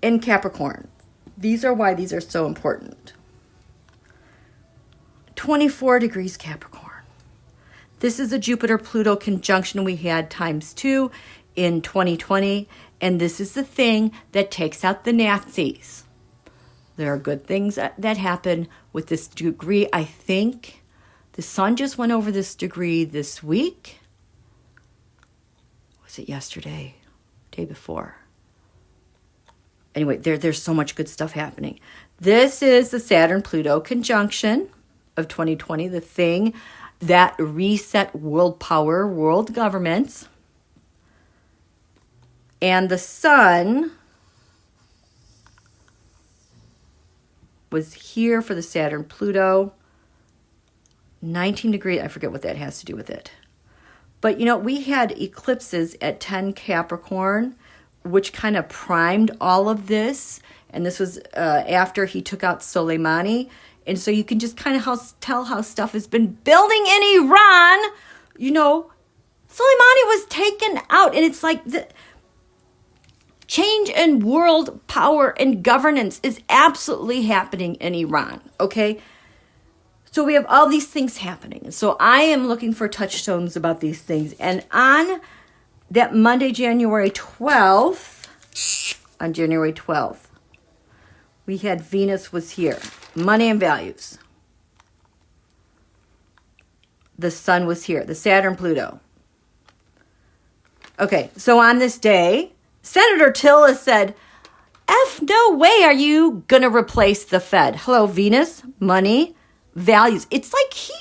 In Capricorn. These are why these are so important. 24 degrees Capricorn. This is a Jupiter-Pluto conjunction we had ×2 in 2020. And this is the thing that takes out the Nazis. There are good things that happen with this degree. I think the sun just went over this degree this week. Was it yesterday? Day before? Anyway, there's so much good stuff happening. This is the Saturn-Pluto conjunction of 2020, the thing that reset world power, world governments. And the sun was here for the Saturn-Pluto. 19 degrees, I forget what that has to do with it. But, we had eclipses at 10 Capricorn, which kind of primed all of this. And this was after he took out Soleimani. And so you can just kind of tell how stuff has been building in Iran. Soleimani was taken out. And it's like the change in world power and governance is absolutely happening in Iran, okay? So we have all these things happening. So I am looking for touchstones about these things. And on that Monday, January 12th, we had Venus was here. Money and values. The sun was here. The Saturn-Pluto. Okay, so on this day, Senator Till has said, no way are you going to replace the Fed. Hello, Venus, money, values. It's like he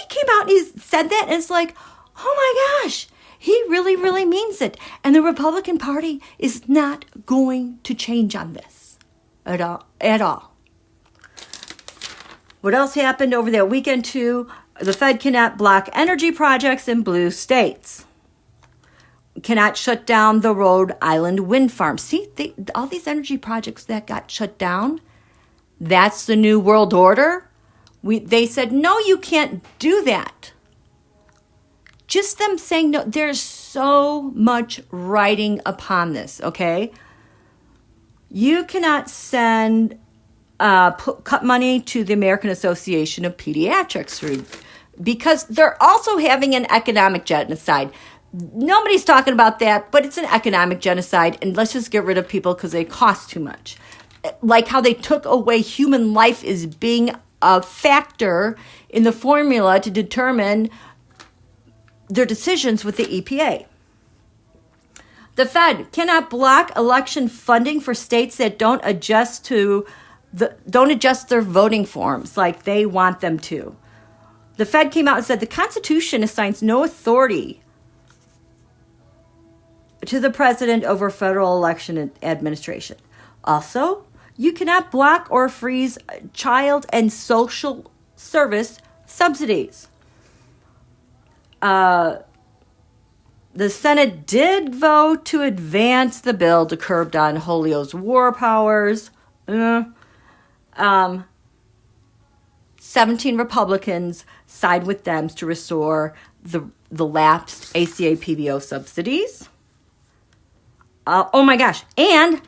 came out and he said that, and it's like, oh my gosh, he really, really means it. And the Republican Party is not going to change on this at all. What else happened over that weekend too? The Fed cannot block energy projects in blue states. Cannot shut down the Rhode Island wind farm. See, all these energy projects that got shut down, that's the new world order. They said, no, you can't do that. Just them saying no, there's so much writing upon this, okay? You cannot cut money to the American Association of Pediatrics because they're also having an economic genocide. Nobody's talking about that, but it's an economic genocide, and let's just get rid of people because they cost too much. Like how they took away human life as being a factor in the formula to determine their decisions with the EPA. The Fed cannot block election funding for states that don't adjust their voting forms like they want them to. The Fed came out and said the Constitution assigns no authority to the president over federal election administration. Also, you cannot block or freeze child and social service subsidies. The Senate did vote to advance the bill to curb Don Julio's war powers. 17 Republicans side with them to restore the lapsed ACA PBO subsidies. Oh my gosh. And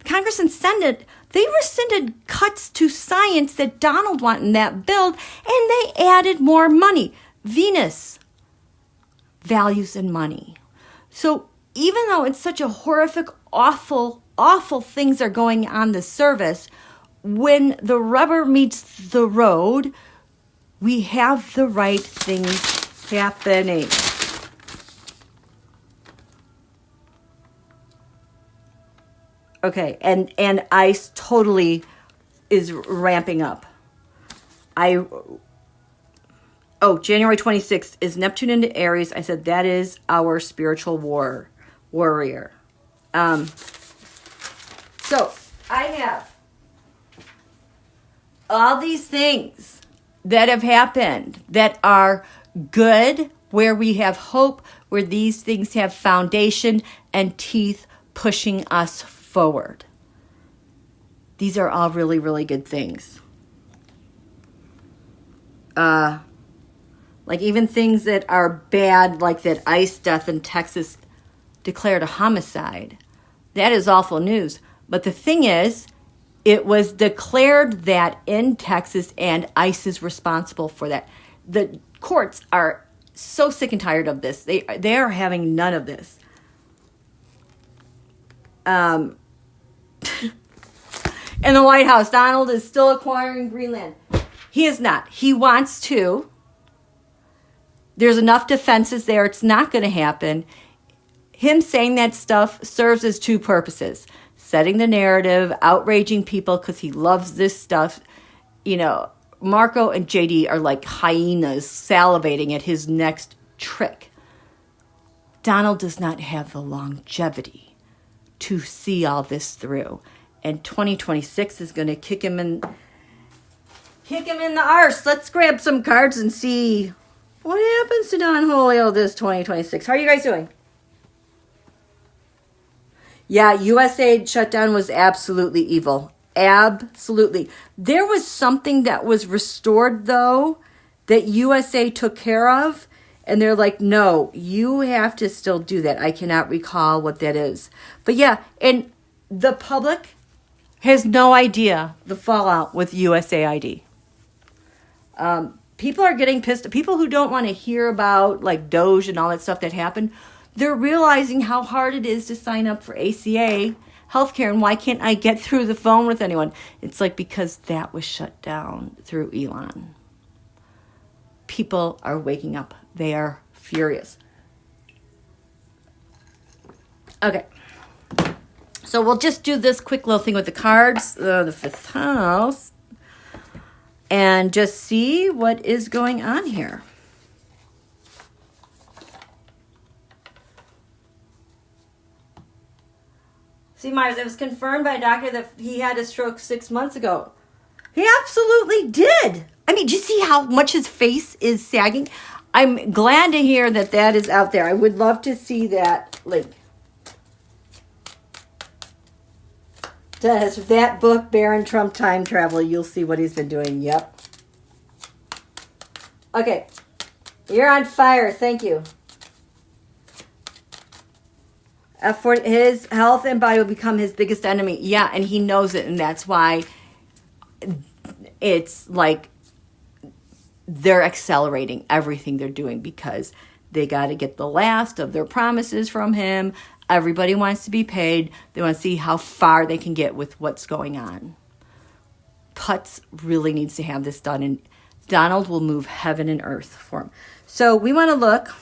Congress and Senate, they rescinded cuts to science that Donald wanted in that bill, and they added more money. Venus, values and money. So even though it's such a horrific, awful, awful things are going on the service, when the rubber meets the road, we have the right things happening. Okay, and ICE totally is ramping up. January 26th is Neptune into Aries. I said that is our spiritual warrior. So I have all these things that have happened that are good, where we have hope, where these things have foundation and teeth pushing us forward. These are all really, really good things. Like even things that are bad, like that ICE death in Texas declared a homicide. That is awful news. But the thing is, it was declared that in Texas, and ICE is responsible for that. The courts are so sick and tired of this. They are having none of this. In the White House, Donald is still acquiring Greenland. He is not. He wants to. There's enough defenses there. It's not going to happen. Him saying that stuff serves as two purposes. Setting the narrative, outraging people because he loves this stuff. You know, Marco and JD are like hyenas salivating at his next trick. Donald does not have the longevity to see all this through. And 2026 is going to kick him in the arse. Let's grab some cards and see what happens to Don Julio this 2026. How are you guys doing? Yeah, USAID shutdown was absolutely evil. Absolutely. There was something that was restored, though, that USA took care of. And they're like, no, you have to still do that. I cannot recall what that is. But yeah, and the public has no idea the fallout with USAID. People are getting pissed. People who don't want to hear about like Doge and all that stuff that happened, they're realizing how hard it is to sign up for ACA healthcare, and why can't I get through the phone with anyone? It's like because that was shut down through Elon. People are waking up. They are furious. Okay. So we'll just do this quick little thing with the cards, the fifth house, and just see what is going on here. See, Myers, it was confirmed by a doctor that he had a stroke 6 months ago. He absolutely did. I mean, do you see how much his face is sagging? I'm glad to hear that that is out there. I would love to see that link. Does that book, Barron Trump Time Travel, you'll see what he's been doing. Yep. Okay. You're on fire. Thank you. For his health and body will become his biggest enemy. Yeah, and he knows it, and that's why it's like they're accelerating everything they're doing because they got to get the last of their promises from him. Everybody wants to be paid. They want to see how far they can get with what's going on. Putz really needs to have this done, and Donald will move heaven and earth for him. So we want to look.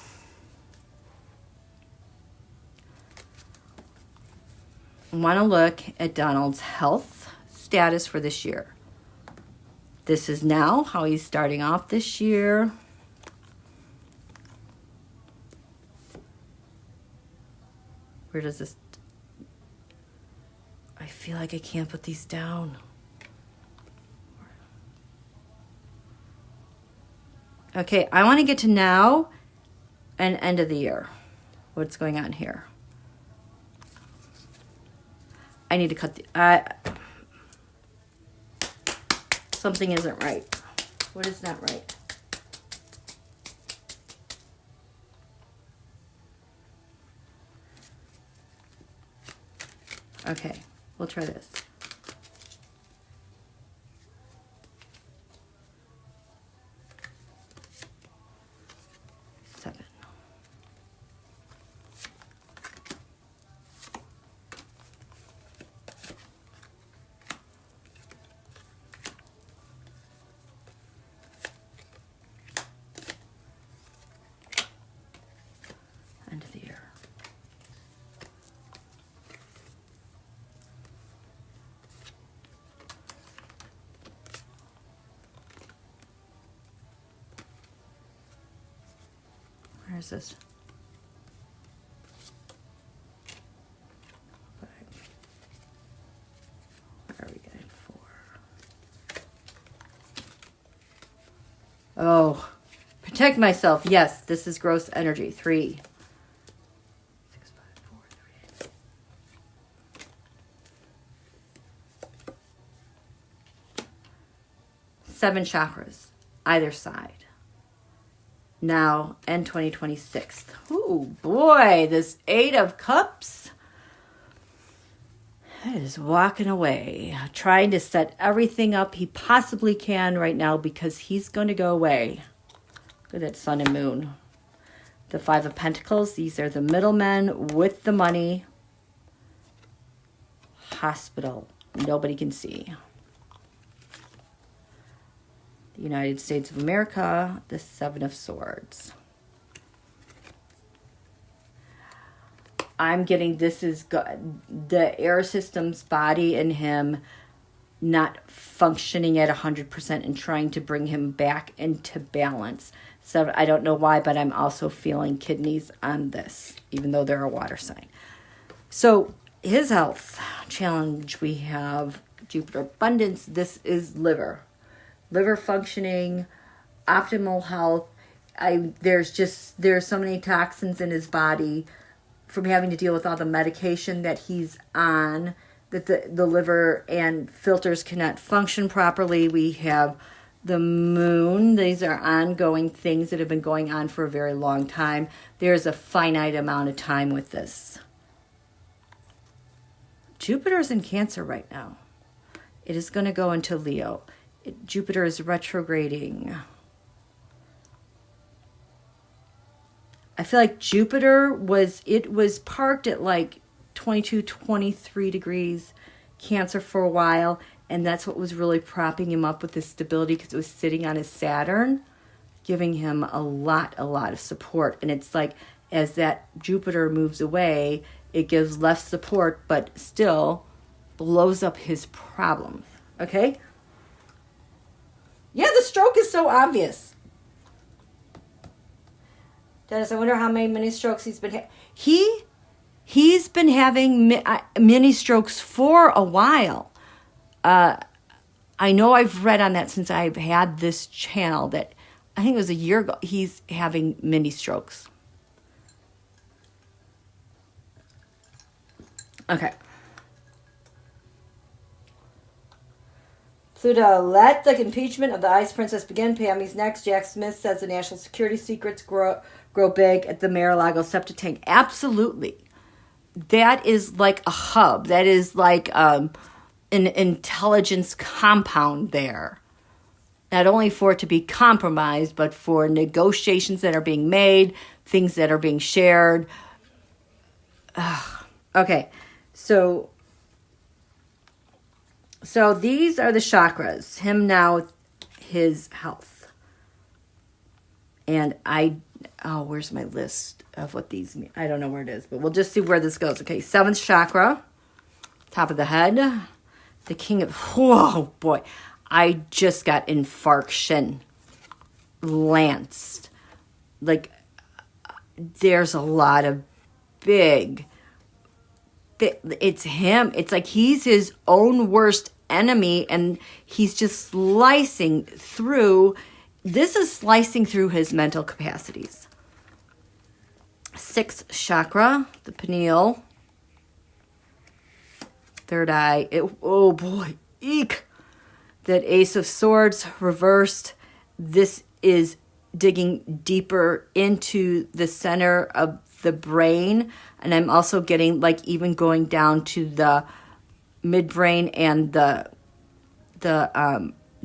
At Donald's health status for this year. This is now how he's starting off this year. Where does this... I feel like I can't put these down. Okay, I want to get to now and end of the year. What's going on here? I need to cut the... something isn't right. What is not right? Okay. We'll try this. 7. End of the year. Where is this? 5. Where are we getting 4? Oh, protect myself. Yes, this is gross energy. 3. 6, 5, 4, 3. 7 chakras, either side. Now, end 2026. Oh boy, this 8 of Cups is walking away, trying to set everything up he possibly can right now because he's going to go away. Look at that Sun and Moon. The 5 of Pentacles, these are the middlemen with the money. Hospital, nobody can see. The United States of America, the 7 of Swords. I'm getting this is the air system's body and him not functioning at 100% and trying to bring him back into balance. So I don't know why, but I'm also feeling kidneys on this, even though they're a water sign. So his health challenge, we have Jupiter abundance. This is liver functioning, optimal health. There's so many toxins in his body from having to deal with all the medication that he's on, that the liver and filters cannot function properly. We have the moon. These are ongoing things that have been going on for a very long time. There's a finite amount of time with this. Jupiter's in Cancer right now. It is going to go into Leo. Jupiter is retrograding. I feel like Jupiter was parked at like 22, 23 degrees Cancer for a while. And that's what was really propping him up with his stability because it was sitting on his Saturn, giving him a lot of support. And it's like as that Jupiter moves away, it gives less support, but still blows up his problems. Okay? Yeah, the stroke is so obvious. Dennis, I wonder how many mini strokes he's been having. He's been having mini strokes for a while. I know I've read on that since I've had this channel that I think it was a year ago. He's having mini strokes. Okay. Pluto, let the impeachment of the Ice Princess begin. Pammy's next. Jack Smith says the national security secrets grow big at the Mar-a-Lago septic tank. Absolutely. That is like a hub. That is like an intelligence compound there. Not only for it to be compromised, but for negotiations that are being made, things that are being shared. Okay, so these are the chakras. Him now, his health. And where's my list of what these mean? I don't know where it is, but we'll just see where this goes. Okay, 7th chakra, top of the head. The king of, whoa, boy. I just got infarction. Lanced. Like, there's a lot of it's him. It's like he's his own worst enemy, and he's just slicing through. This is slicing through his mental capacities. 6th chakra, the pineal. 3rd eye. Oh boy, eek. That Ace of Swords reversed. This is digging deeper into the center of the brain. And I'm also getting like even going down to the midbrain and the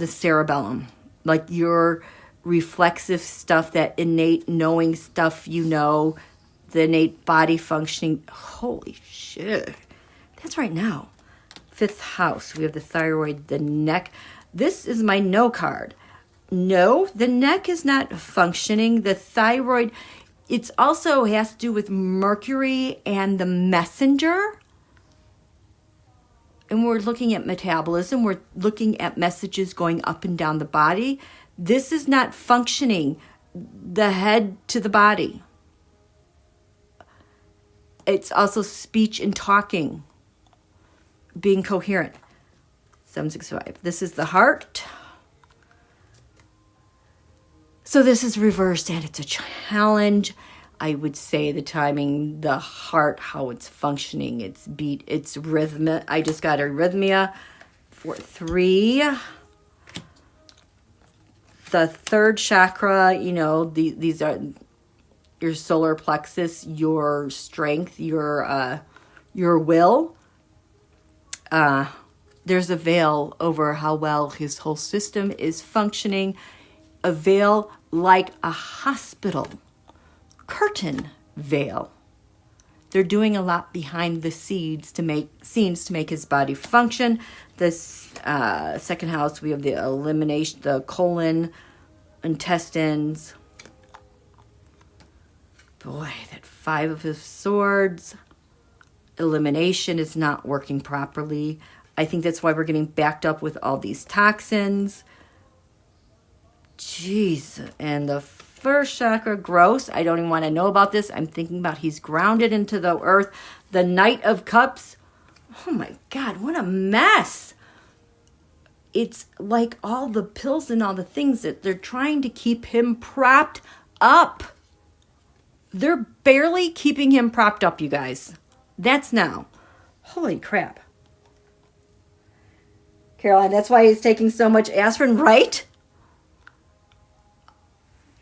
cerebellum, like your reflexive stuff, that innate knowing stuff, the innate body functioning. Holy shit. That's right now. 5th house. We have the thyroid, the neck. This is my no card. No, the neck is not functioning. The thyroid, it also has to do with Mercury and the messenger. And we're looking at metabolism. We're looking at messages going up and down the body. This is not functioning. The head to the body. It's also speech and talking. Being coherent. 765. This is the heart. So this is reversed and it's a challenge. I would say the timing, the heart, how it's functioning, its beat, its rhythm. I just got arrhythmia for 3. The 3rd chakra, these are your solar plexus, your strength, your will. There's a veil over how well his whole system is functioning. A veil like a hospital curtain veil. They're doing a lot behind the scenes to make his body function. This 2nd house, we have the elimination, the colon, intestines. Boy, that 5 of Swords. Elimination is not working properly. I think that's why we're getting backed up with all these toxins. Jeez. And the 1st chakra, gross. I don't even want to know about this. I'm thinking about he's grounded into the earth. The Knight of Cups. Oh my God, what a mess. It's like all the pills and all the things that they're trying to keep him propped up. They're barely keeping him propped up, you guys. That's now. Holy crap. Caroline, that's why he's taking so much aspirin, right?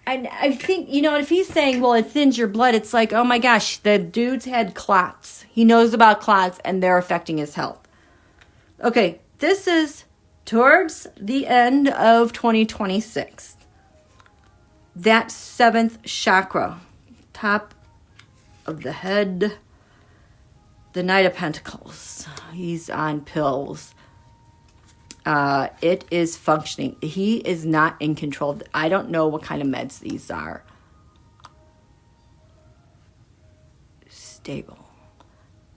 And I think, if he's saying, well, it thins your blood, it's like, oh my gosh, the dude's had clots. He knows about clots and they're affecting his health. Okay, this is towards the end of 2026. That 7th chakra, top of the head, the Knight of Pentacles. He's on pills. It is functioning. He is not in control. I don't know what kind of meds these are. Stable.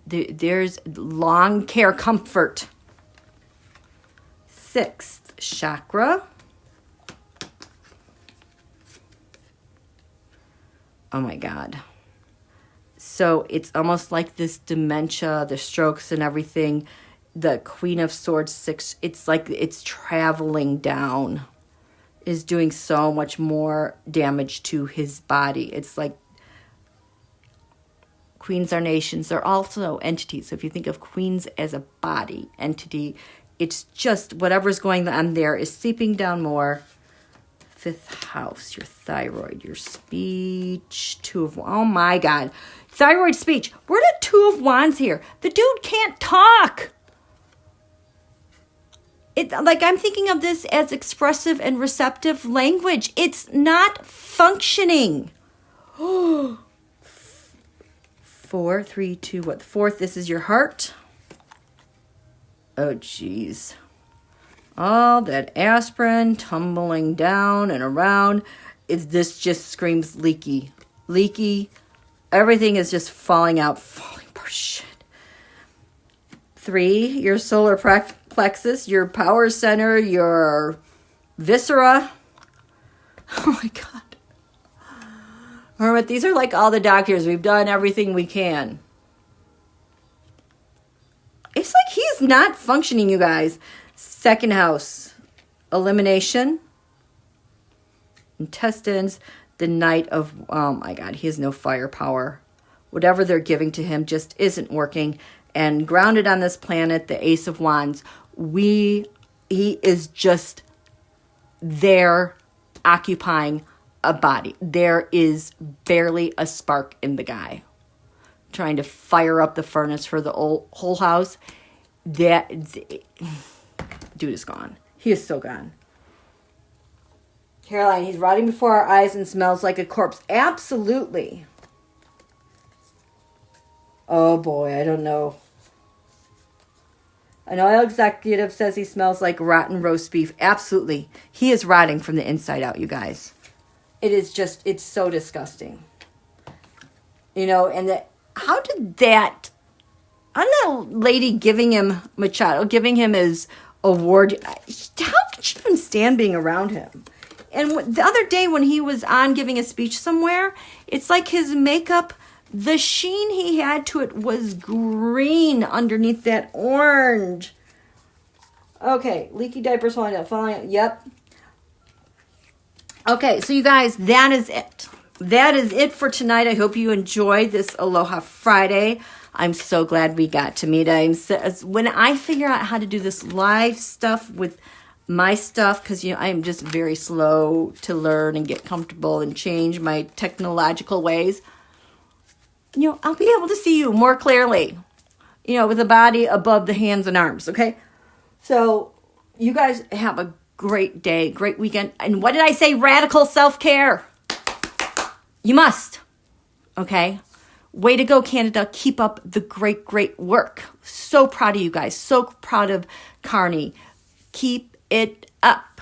There's long care comfort. 6th chakra. Oh my God. So it's almost like this dementia, the strokes and everything. The Queen of Swords 6, it's like it's traveling down, is doing so much more damage to his body. It's like queens are nations. They're also entities. So if you think of queens as a body entity, it's just whatever's going on there is seeping down more. 5th house, your thyroid, your speech, 2 of, oh my God. Thyroid, speech. We're the 2 of Wands here. The dude can't talk. I'm thinking of this as expressive and receptive language. It's not functioning. 4, 3, 2, what? The 4th, this is your heart. Oh, geez. All that aspirin tumbling down and around. This just screams leaky. Leaky. Everything is just falling out. Falling for shit. 3, your solar plexus, your power center, your viscera. Oh my God. Hermit, these are like all the doctors. We've done everything we can. It's like he's not functioning, you guys. 2nd house, elimination, intestines, the Knight of, oh my God, he has no firepower. Whatever they're giving to him just isn't working. And grounded on this planet, the Ace of Wands, he is just there occupying a body. There is barely a spark in the guy. Trying to fire up the furnace for the whole house. That dude is gone. He is so gone. Caroline, he's rotting before our eyes and smells like a corpse. Absolutely. Oh boy, I don't know. An oil executive says he smells like rotten roast beef. Absolutely. He is rotting from the inside out, you guys. It is just, it's so disgusting. You know, and how did that, I'm that lady giving him Machado, giving him his award. How could she even stand being around him? And the other day when he was on giving a speech somewhere, it's like his makeup, the sheen he had to it was green underneath that orange. Okay, leaky diapers falling out. Yep. Okay, so you guys, that is it. That is it for tonight. I hope you enjoyed this Aloha Friday. I'm so glad we got to meet. When I figure out how to do this live stuff with my stuff, because you know I'm just very slow to learn and get comfortable and change my technological ways, you know, I'll be able to see you more clearly, you know, with the body above the hands and arms. Okay, so you guys have a great day, great weekend. And what did I say? Radical self-care. You must. Okay. Way to go, Canada. Keep up the great, great work. So proud of you guys. So proud of Carney. Keep it up.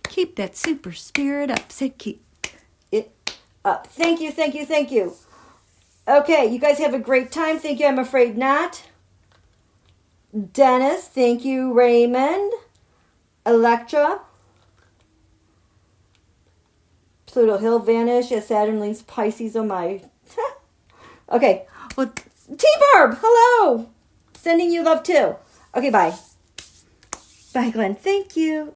Keep that super spirit up. Say keep it up. Thank you, thank you, thank you. Okay, you guys have a great time. Thank you, I'm afraid not. Dennis, thank you, Raymond. Electra. Pluto Hill vanish. Yes, Saturn leaves Pisces. Oh my. Okay. Well, T-Barb, hello. Sending you love too. Okay, bye. Bye, Glenn. Thank you.